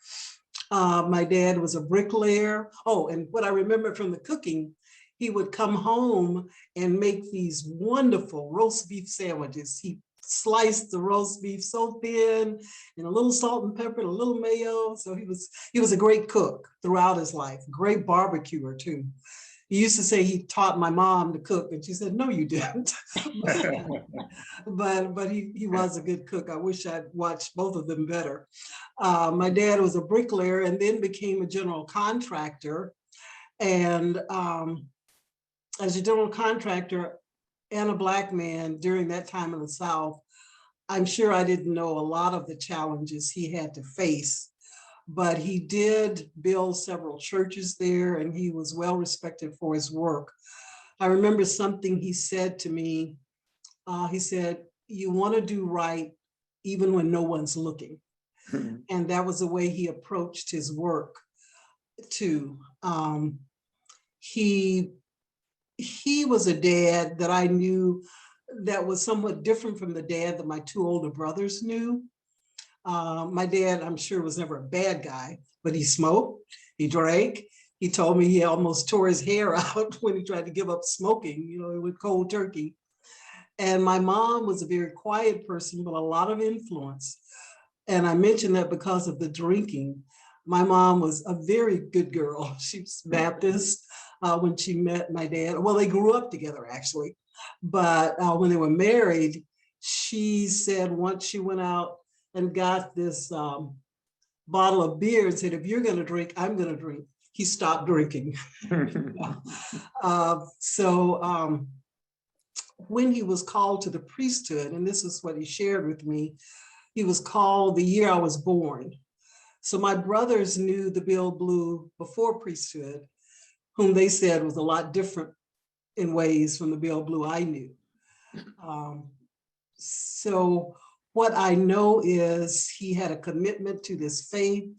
Speaker 4: My dad was a bricklayer. Oh, and what I remember from the cooking, he would come home and make these wonderful roast beef sandwiches. He sliced the roast beef so thin and a little salt and pepper and a little mayo. So he was a great cook throughout his life, great barbecuer too. He used to say he taught my mom to cook, and she said, no, you didn't. but he was a good cook. I wish I'd watched both of them better. My dad was a bricklayer and then became a general contractor. And as a general contractor, and a Black man during that time in the South, I'm sure I didn't know a lot of the challenges he had to face, but he did build several churches there and he was well respected for his work. I remember something he said to me. He said, "You want to do right even when no one's looking." And that was the way he approached his work too. He was a dad that I knew that was somewhat different from the dad that my two older brothers knew. My dad, I'm sure, was never a bad guy, but he smoked, he drank. He told me he almost tore his hair out when he tried to give up smoking, you know, with cold turkey. And my mom was a very quiet person, but a lot of influence. And I mention that because of the drinking. My mom was a very good girl. She was Baptist when she met my dad. Well, they grew up together actually, but when they were married, she said once she went out and got this bottle of beer and said, "If you're gonna drink, I'm gonna drink." He stopped drinking. When he was called to the priesthood, and this is what he shared with me, he was called the year I was born. So my brothers knew the Bill Blue before priesthood, whom they said was a lot different in ways from the Bill Blue I knew. So what I know is he had a commitment to this faith.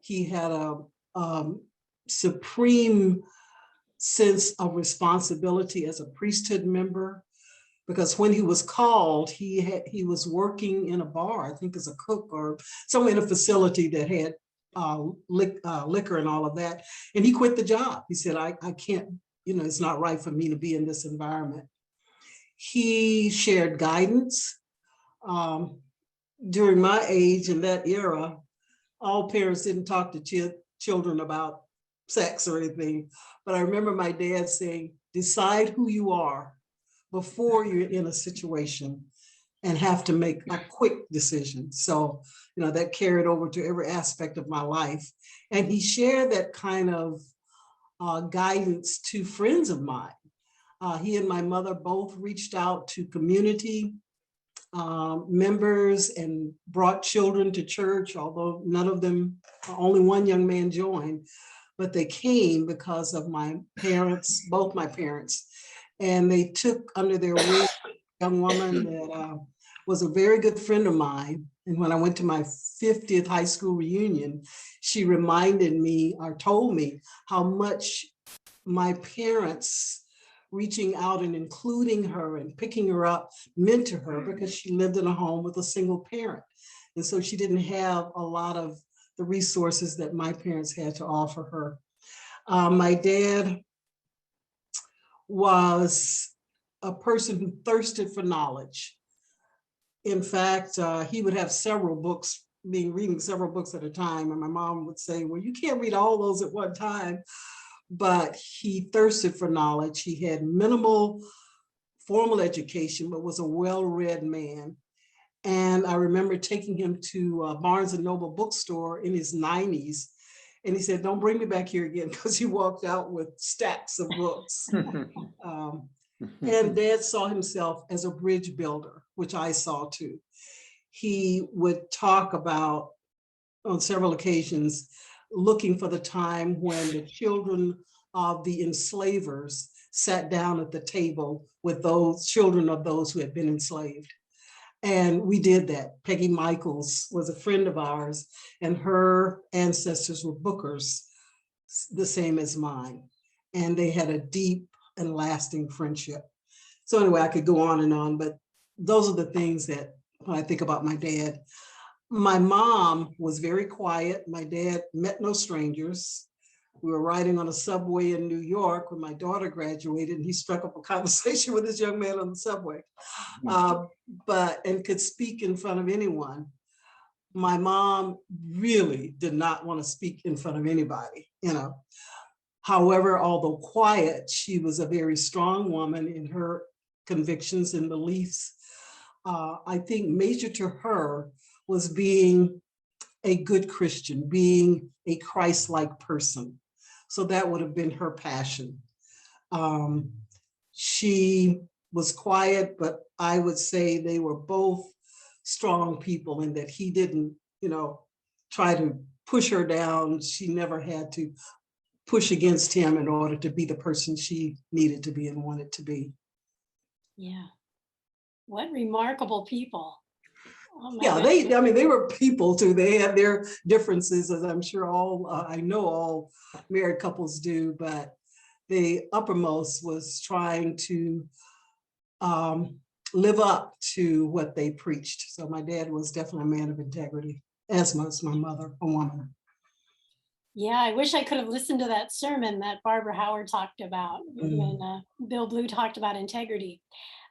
Speaker 4: He had a supreme sense of responsibility as a priesthood member, because when he was called, he was working in a bar, I think as a cook or somewhere in a facility that had liquor and all of that. And he quit the job. He said, I can't, you know, it's not right for me to be in this environment. He shared guidance. During my age in that era, all parents didn't talk to children about sex or anything. But I remember my dad saying, decide who you are before you're in a situation and have to make a quick decision. So, you know, that carried over to every aspect of my life. And he shared that kind of guidance to friends of mine. He and my mother both reached out to community members and brought children to church, although none of them, only one young man joined, but they came because of my parents, both my parents, and they took under their wing a young woman that was a very good friend of mine. And when I went to my 50th high school reunion, she reminded me or told me how much my parents reaching out and including her and picking her up meant to her, because she lived in a home with a single parent. And so she didn't have a lot of the resources that my parents had to offer her. My dad was a person who thirsted for knowledge. In fact, he would have several books, reading several books at a time. And my mom would say, well, you can't read all those at one time. But he thirsted for knowledge. He had minimal formal education, but was a well-read man. And I remember taking him to Barnes and Noble bookstore in his 90s. And he said, don't bring me back here again, because he walked out with stacks of books. And Dad saw himself as a bridge builder, which I saw too. He would talk about, on several occasions, looking for the time when the children of the enslavers sat down at the table with those children of those who had been enslaved. And we did that. Peggy Michaels was a friend of ours, and her ancestors were Bookers, the same as mine. And they had a deep and lasting friendship. So anyway, I could go on, but those are the things that when I think about my dad. My mom was very quiet. My dad met no strangers. We were riding on a subway in New York when my daughter graduated, and he struck up a conversation with this young man on the subway, and could speak in front of anyone. My mom really did not want to speak in front of anybody, you know. However, although quiet, she was a very strong woman in her convictions and beliefs. I think major to her was being a good Christian, being a Christ-like person. So that would have been her passion. She was quiet, but I would say they were both strong people in that he didn't, try to push her down. She never had to push against him in order to be the person she needed to be and wanted to be.
Speaker 2: Yeah. What remarkable people. Oh my
Speaker 4: Yeah,
Speaker 2: goodness.
Speaker 4: they were people too. They had their differences, as I'm sure I know all married couples do, but the uppermost was trying to live up to what they preached. So my dad was definitely a man of integrity, as was my mother, a woman.
Speaker 2: Yeah, I wish I could have listened to that sermon that Barbara Howard talked about when Bill Blue talked about integrity.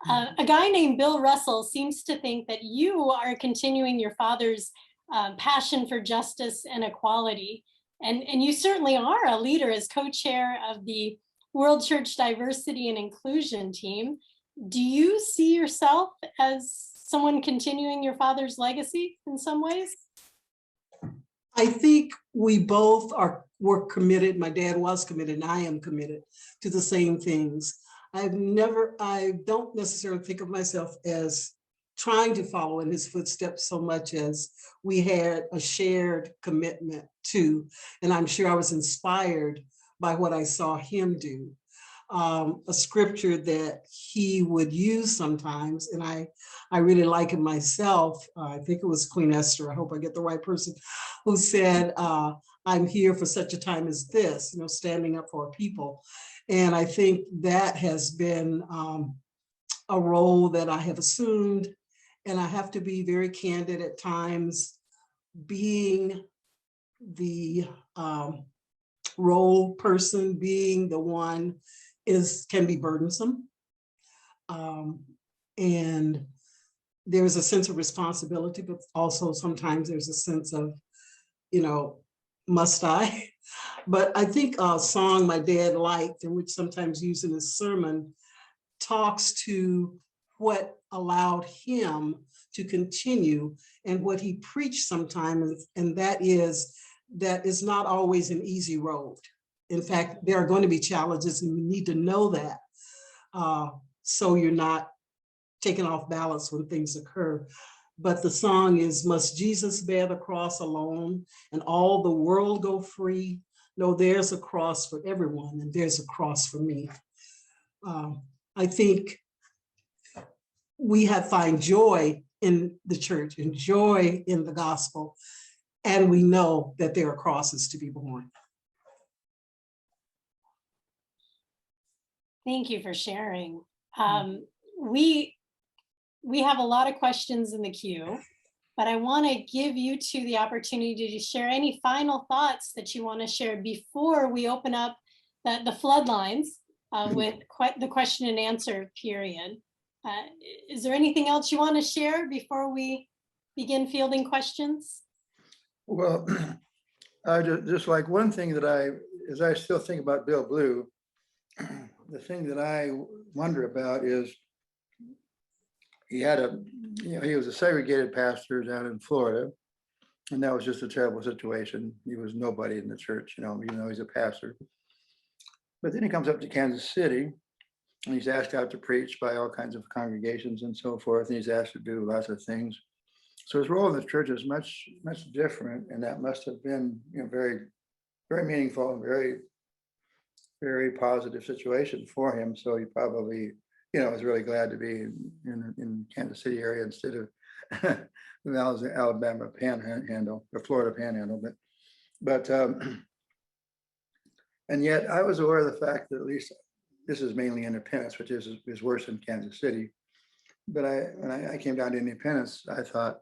Speaker 2: A guy named Bill Russell seems to think that you are continuing your father's passion for justice and equality. And you certainly are a leader as co-chair of the World Church Diversity and Inclusion team. Do you see yourself as someone continuing your father's legacy in some ways?
Speaker 4: I think we both were committed. My dad was committed, and I am committed to the same things. I don't necessarily think of myself as trying to follow in his footsteps so much as we had a shared commitment to, and I'm sure I was inspired by what I saw him do. A scripture that he would use sometimes, and I really like it myself. I think it was Queen Esther, I hope I get the right person, who said, I'm here for such a time as this, standing up for our people. And I think that has been a role that I have assumed, and I have to be very candid at times. Being the role person, being the one can be burdensome. And there's a sense of responsibility, but also sometimes there's a sense of, must I? But I think a song my dad liked, and which sometimes used in his sermon, talks to what allowed him to continue and what he preached sometimes, and that is not always an easy road. In fact, there are going to be challenges, and you need to know that, so you're not taken off balance when things occur. But the song is, must Jesus bear the cross alone and all the world go free? No, there's a cross for everyone, and there's a cross for me. I think we find joy in the church and joy in the gospel, and we know that there are crosses to be borne.
Speaker 2: Thank you for sharing. We have a lot of questions in the queue, but I want to give you two the opportunity to share any final thoughts that you want to share before we open up the floodlines with the question and answer period. Is there anything else you want to share before we begin fielding questions?
Speaker 3: Well, I just like one thing that as I still think about Bill Blue, the thing that I wonder about is he was a segregated pastor down in Florida, and that was just a terrible situation. He was nobody in the church, even though he's a pastor. But then he comes up to Kansas City, and he's asked out to preach by all kinds of congregations and so forth, and he's asked to do lots of things. So his role in the church is much, much different, and that must have been, very, very meaningful and very, very positive situation for him. So he probably, was really glad to be in Kansas City area instead of the Alabama Panhandle, the Florida Panhandle. But and yet I was aware of the fact that at least this is mainly Independence, which is worse than Kansas City. But when I came down to Independence, I thought,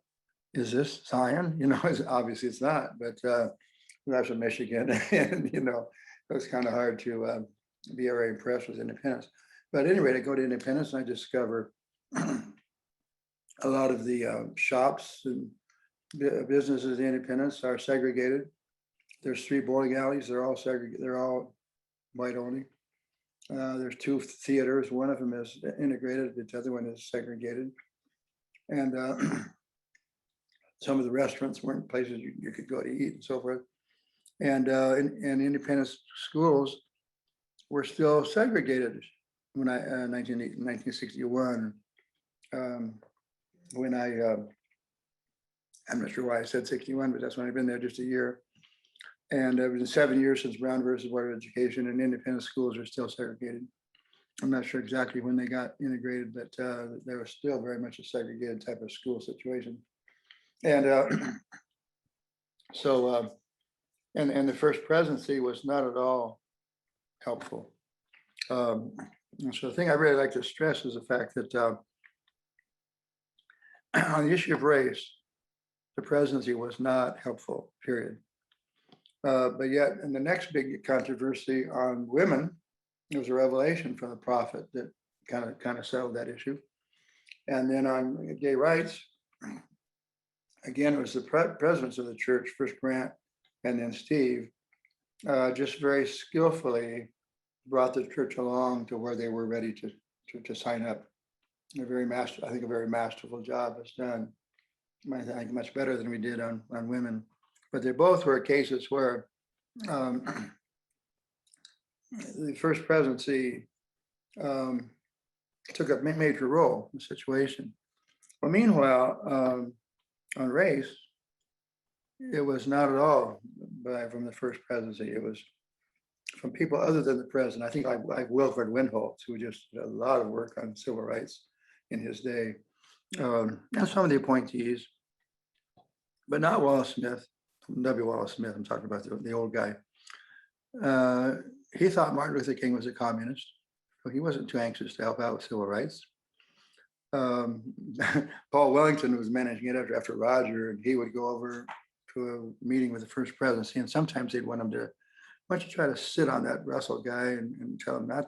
Speaker 3: is this Zion? Obviously it's not, but that's from Michigan, and it was kind of hard to be very impressed with Independence. But at any rate, I go to Independence and I discover a lot of the shops and businesses in Independence are segregated. There's 3 bowling alleys. They're all segregated. They're all white only. There's 2 theaters. One of them is integrated. The other one is segregated. And some of the restaurants weren't places you could go to eat and so forth. And Independence schools were still segregated. when I 1961, when I'm not sure why I said 61, but that's when I've been there just a year. And it was 7 years since Brown versus Board of Education, and independent schools are still segregated. I'm not sure exactly when they got integrated, but they were still very much a segregated type of school situation. And and the first presidency was not at all helpful. And so the thing I really like to stress is the fact that on the issue of race, the presidency was not helpful, period. But yet, in the next big controversy on women, there was a revelation from the prophet that kind of settled that issue. And then on gay rights, again, it was the presidents of the church, first Grant and then Steve, just very skillfully brought the church along to where they were ready to sign up. I think a very masterful job was done. I think much better than we did on women. But they both were cases where the first presidency took a major role in the situation. Well, meanwhile, on race, it was not at all from the first presidency. It was from people other than the president. I think like Wilford Windholtz, who just did a lot of work on civil rights in his day, and some of the appointees, but not Wallace Smith. W. Wallace Smith, I'm talking about the old guy. He thought Martin Luther King was a communist, so he wasn't too anxious to help out with civil rights. Paul Wellington was managing editor after Roger, and he would go over to a meeting with the first presidency, and sometimes they'd want him to, why don't you try to sit on that Russell guy and tell him not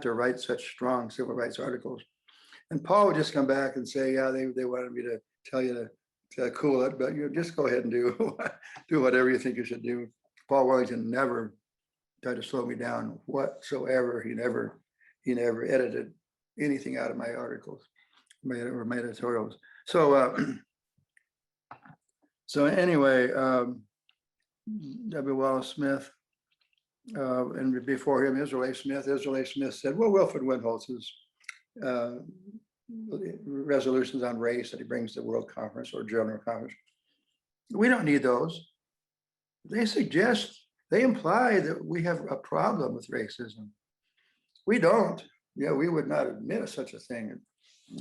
Speaker 3: to write such strong civil rights articles. And Paul would just come back and say, yeah, they wanted me to tell you to cool it, but you just go ahead and do whatever you think you should do. Paul Wellington never tried to slow me down whatsoever. He never edited anything out of my articles, my editorials. So so anyway, W. Wallace Smith, and before him, Israel A. Smith. Israel A. Smith said, well, Wilford Windholtz's resolutions on race that he brings to the World Conference or General Conference, we don't need those. They imply that we have a problem with racism. We don't. Yeah, we would not admit such a thing.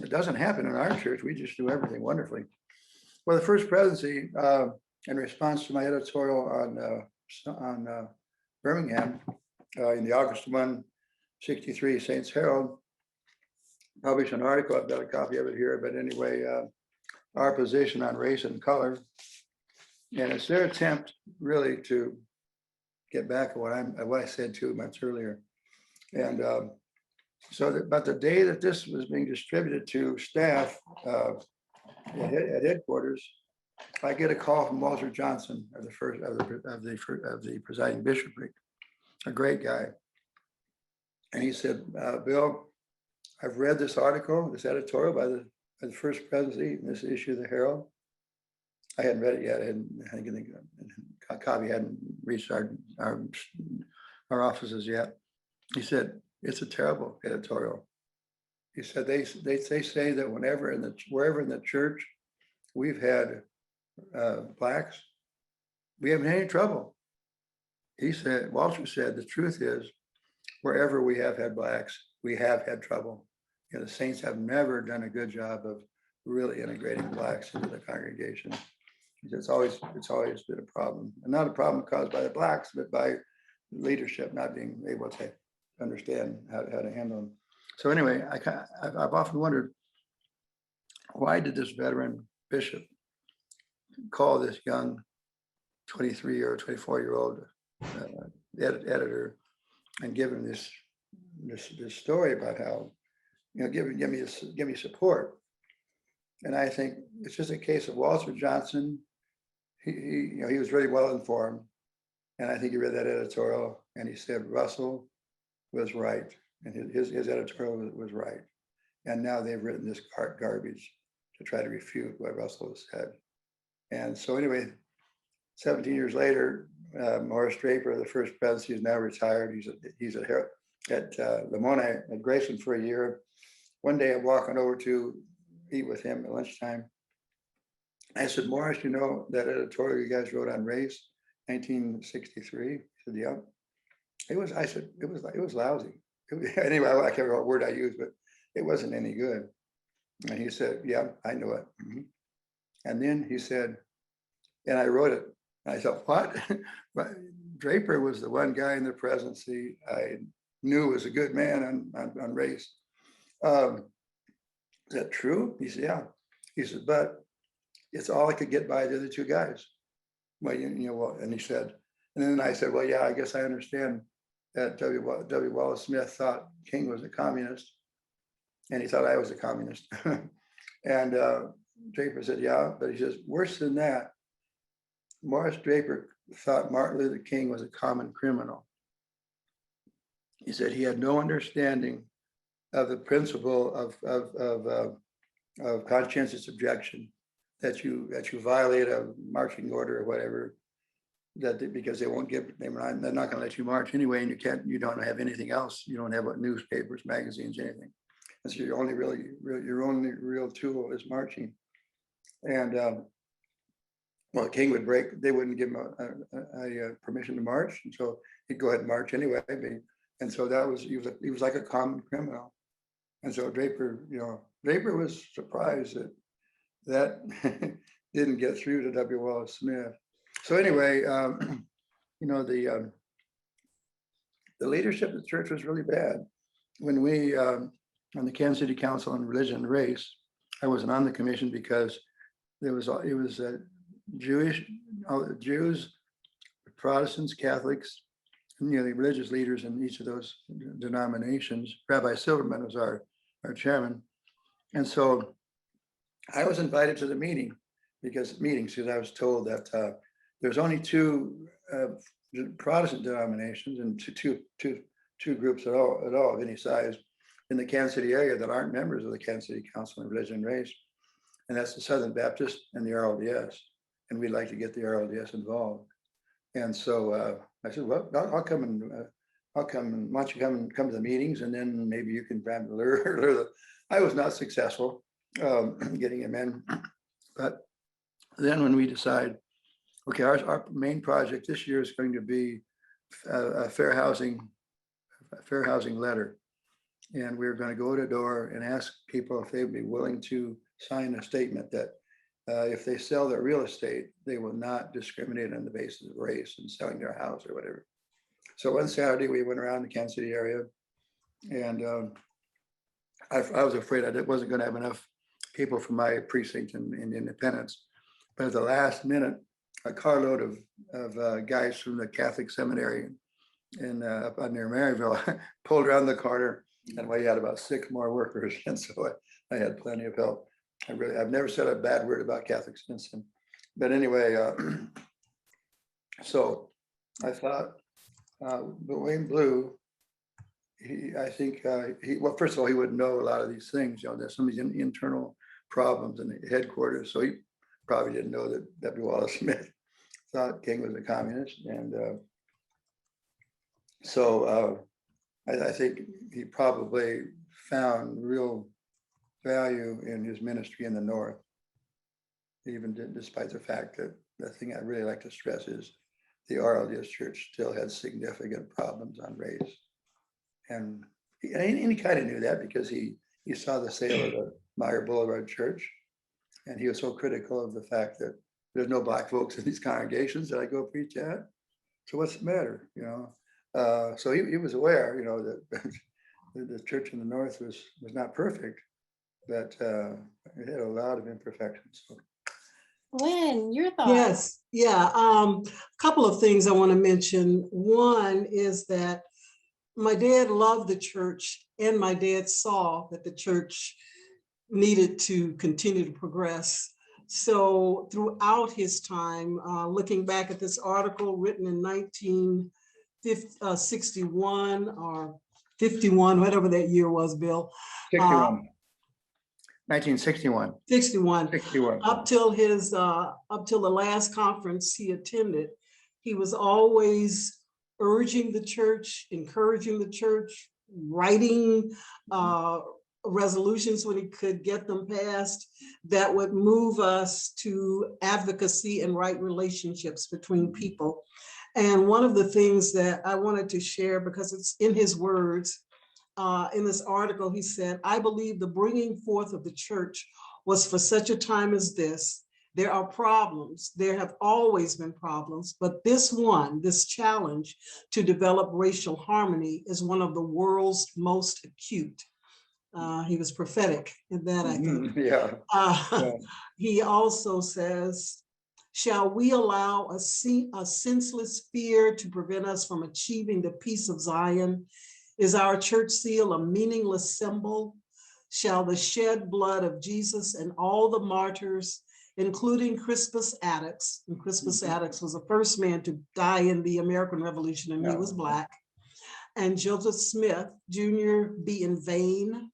Speaker 3: It doesn't happen in our church. We just do everything wonderfully. Well, the first presidency, in response to my editorial on Birmingham in the August 1, 63 Saints Herald, published an article. I've got a copy of it here, but anyway, our position on race and color. And it's their attempt really to get back at what I said 2 months earlier. And but the day that this was being distributed to staff at headquarters, I get a call from Walter Johnson of the presiding bishopric, a great guy. And he said, Bill, I've read this article, this editorial by the first presidency in this issue of the Herald. I hadn't read it yet. I think a copy hadn't reached our offices yet. He said, it's a terrible editorial. He said, they say that wherever in the church we've had blacks, we haven't had any trouble. He said, Walter said, the truth is, wherever we have had blacks, we have had trouble. You know, the saints have never done a good job of really integrating blacks into the congregation. It's always been a problem, and not a problem caused by the blacks, but by leadership not being able to understand how to handle them. So anyway, I've often wondered, why did this veteran bishop call this young 23 or 24-year-old editor and give him this story about how, you know, give me support? And I think it's just a case of Walter Johnson. He was really well informed, and I think he read that editorial and he said Russell was right, and his editorial was right. And now they've written this garbage to try to refute what Russell has said. And so anyway, 17 years later, Morris Draper, the first presidency, is now retired. He's a at Lamoni at Graceland for a year. One day I'm walking over to eat with him at lunchtime. I said, Morris, you know that editorial you guys wrote on race, 1963? He said, yeah. I said, it was lousy. Anyway, I can't remember what word I used, but it wasn't any good. And he said, yeah, I know it. And then he said, and I wrote it. And I thought, what? But Draper was the one guy in the presidency I knew was a good man on race. Is that true? He said, yeah. He said, but it's all I could get by the other two guys. Well, you know what? And he said, and then I said, well, yeah, I guess I understand that W. Wallace Smith thought King was a communist, and he thought I was a communist. And Draper said, yeah, but he says, worse than that, Morris Draper thought Martin Luther King was a common criminal. He said he had no understanding of the principle of conscientious objection, that you violate a marching order or whatever, because they're not going to let you march anyway, and you don't have anything else. You don't have newspapers, magazines, anything. And so your only real tool is marching. And well, King would break. They wouldn't give him a permission to march, and so he'd go ahead and march anyway. And so he was like a common criminal. And so Draper was surprised that didn't get through to W. Wallace Smith. So anyway, the leadership of the church was really bad. When we on the Kansas City Council on Religion and Race, I wasn't on the commission because it was Jews, Protestants, Catholics, and the religious leaders in each of those denominations. Rabbi Silverman was our chairman, and so I was invited to the meetings because I was told that there's only two Protestant denominations and two groups at all of any size in the Kansas City area that aren't members of the Kansas City Council on Religion and Race, and that's the Southern Baptist and the RLDS, and we'd like to get the RLDS involved. And so I said, well, I'll come and why don't you come to the meetings, and then maybe you can lure the. I was not successful getting him in, but then when we decide, okay, our main project this year is going to be a fair housing letter, and we're going to go to door and ask people if they'd be willing to sign a statement that if they sell their real estate, they will not discriminate on the basis of race in selling their house or whatever. So one Saturday we went around the Kansas City area, and I was afraid I wasn't going to have enough people from my precinct in Independence. But at the last minute, a carload of guys from the Catholic seminary up near Maryville pulled around the corner, and we had about 6 more workers, and so I had plenty of help. I've never said a bad word about Catholics since then. But anyway, so I thought William Blue, well, first of all, he would know a lot of these things. There's some of these internal problems in the headquarters, so he probably didn't know that W. Wallace Smith thought King was a communist, and so I think he probably found real value in his ministry in the North, even despite the fact that the thing I really like to stress is the RLDS Church still had significant problems on race. And he kind of knew that because he saw the sale of the Meyer Boulevard Church, and he was so critical of the fact that there's no Black folks in these congregations that I go preach at. So what's the matter, So he was aware, that the church in the North was not perfect, but it had a lot of imperfections. So.
Speaker 2: Lynn, your thoughts?
Speaker 4: Yes, yeah. A couple of things I want to mention. One is that my dad loved the church, and my dad saw that the church needed to continue to progress. So throughout his time, looking back at this article written in 1961 or 51, whatever that year was, Bill.
Speaker 3: 1961.
Speaker 4: 61. Up till the last conference he attended, he was always urging the church, encouraging the church, writing resolutions when he could get them passed that would move us to advocacy and right relationships between people. And one of the things that I wanted to share, because it's in his words, in this article, he said, "I believe the bringing forth of the church was for such a time as this. There are problems. There have always been problems, but this challenge to develop racial harmony is one of the world's most acute." He was prophetic in that, I think.
Speaker 3: Yeah.
Speaker 4: He also says, "Shall we allow a senseless fear to prevent us from achieving the peace of Zion? Is our church seal a meaningless symbol? Shall the shed blood of Jesus and all the martyrs, including Crispus Attucks," and Crispus Attucks was the first man to die in the American Revolution, and he was Black, "and Joseph Smith Jr. be in vain?"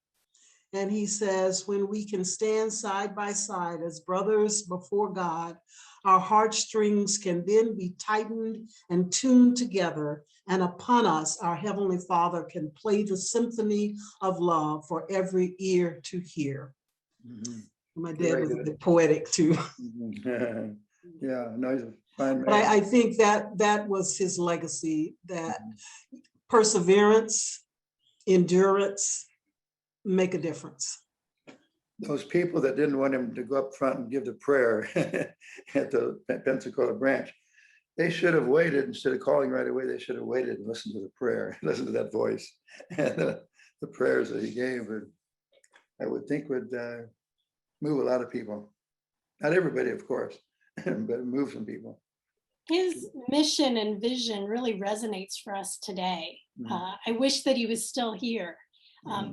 Speaker 4: And he says, "When we can stand side by side as brothers before God, our heartstrings can then be tightened and tuned together, and upon us, our Heavenly Father can play the symphony of love for every ear to hear." My dad was a bit poetic too.
Speaker 3: Yeah, no, he's a fine man.
Speaker 4: But I think that was his legacy, that perseverance, endurance make a difference.
Speaker 3: Those people that didn't want him to go up front and give the prayer at the Pensacola branch, they should have waited. Instead of calling right away, they should have waited and listened to the prayer, listened to that voice and the prayers that he gave. I would think would move a lot of people. Not everybody, of course, but move some people.
Speaker 2: His mission and vision really resonates for us today. I wish that he was still here,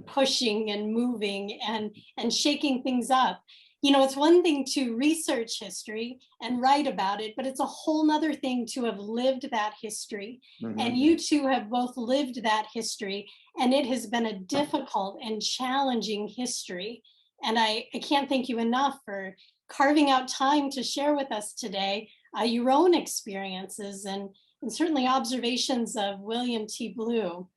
Speaker 2: pushing and moving and shaking things up. You know, it's one thing to research history and write about it, but it's a whole nother thing to have lived that history. And you two have both lived that history, and it has been a difficult and challenging history. And I can't thank you enough for carving out time to share with us today your own experiences and certainly observations of William T. Blue.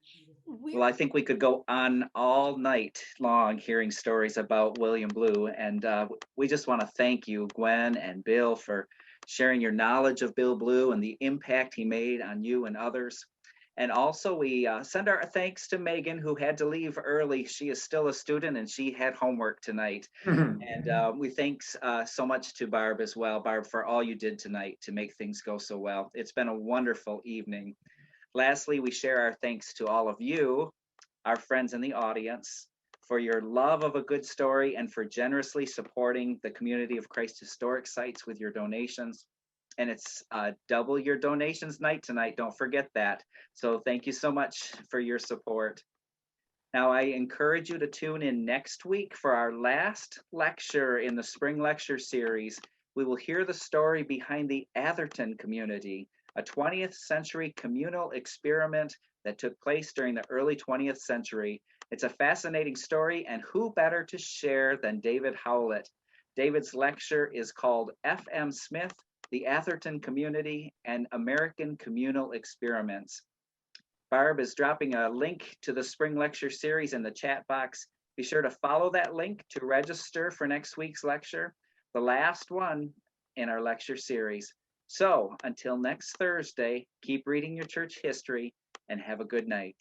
Speaker 1: Well, I think we could go on all night long hearing stories about William Blue. And we just want to thank you, Gwen and Bill, for sharing your knowledge of Bill Blue and the impact he made on you and others. And also we send our thanks to Megan, who had to leave early. She is still a student and she had homework tonight. And we thanks so much to Barb as well, Barb, for all you did tonight to make things go so well. It's been a wonderful evening. Lastly, we share our thanks to all of you, our friends in the audience, for your love of a good story and for generously supporting the Community of Christ Historic Sites with your donations. And it's double your donations night tonight. Don't forget that. So thank you so much for your support. Now, I encourage you to tune in next week for our last lecture in the spring lecture series. We will hear the story behind the Atherton community, a 20th century communal experiment that took place during the early 20th century. It's a fascinating story, and who better to share than David Howlett? David's lecture is called F.M. Smith, the Atherton Community and American Communal Experiments. Barb is dropping a link to the spring lecture series in the chat box. Be sure to follow that link to register for next week's lecture, the last one in our lecture series. So until next Thursday, keep reading your church history and have a good night.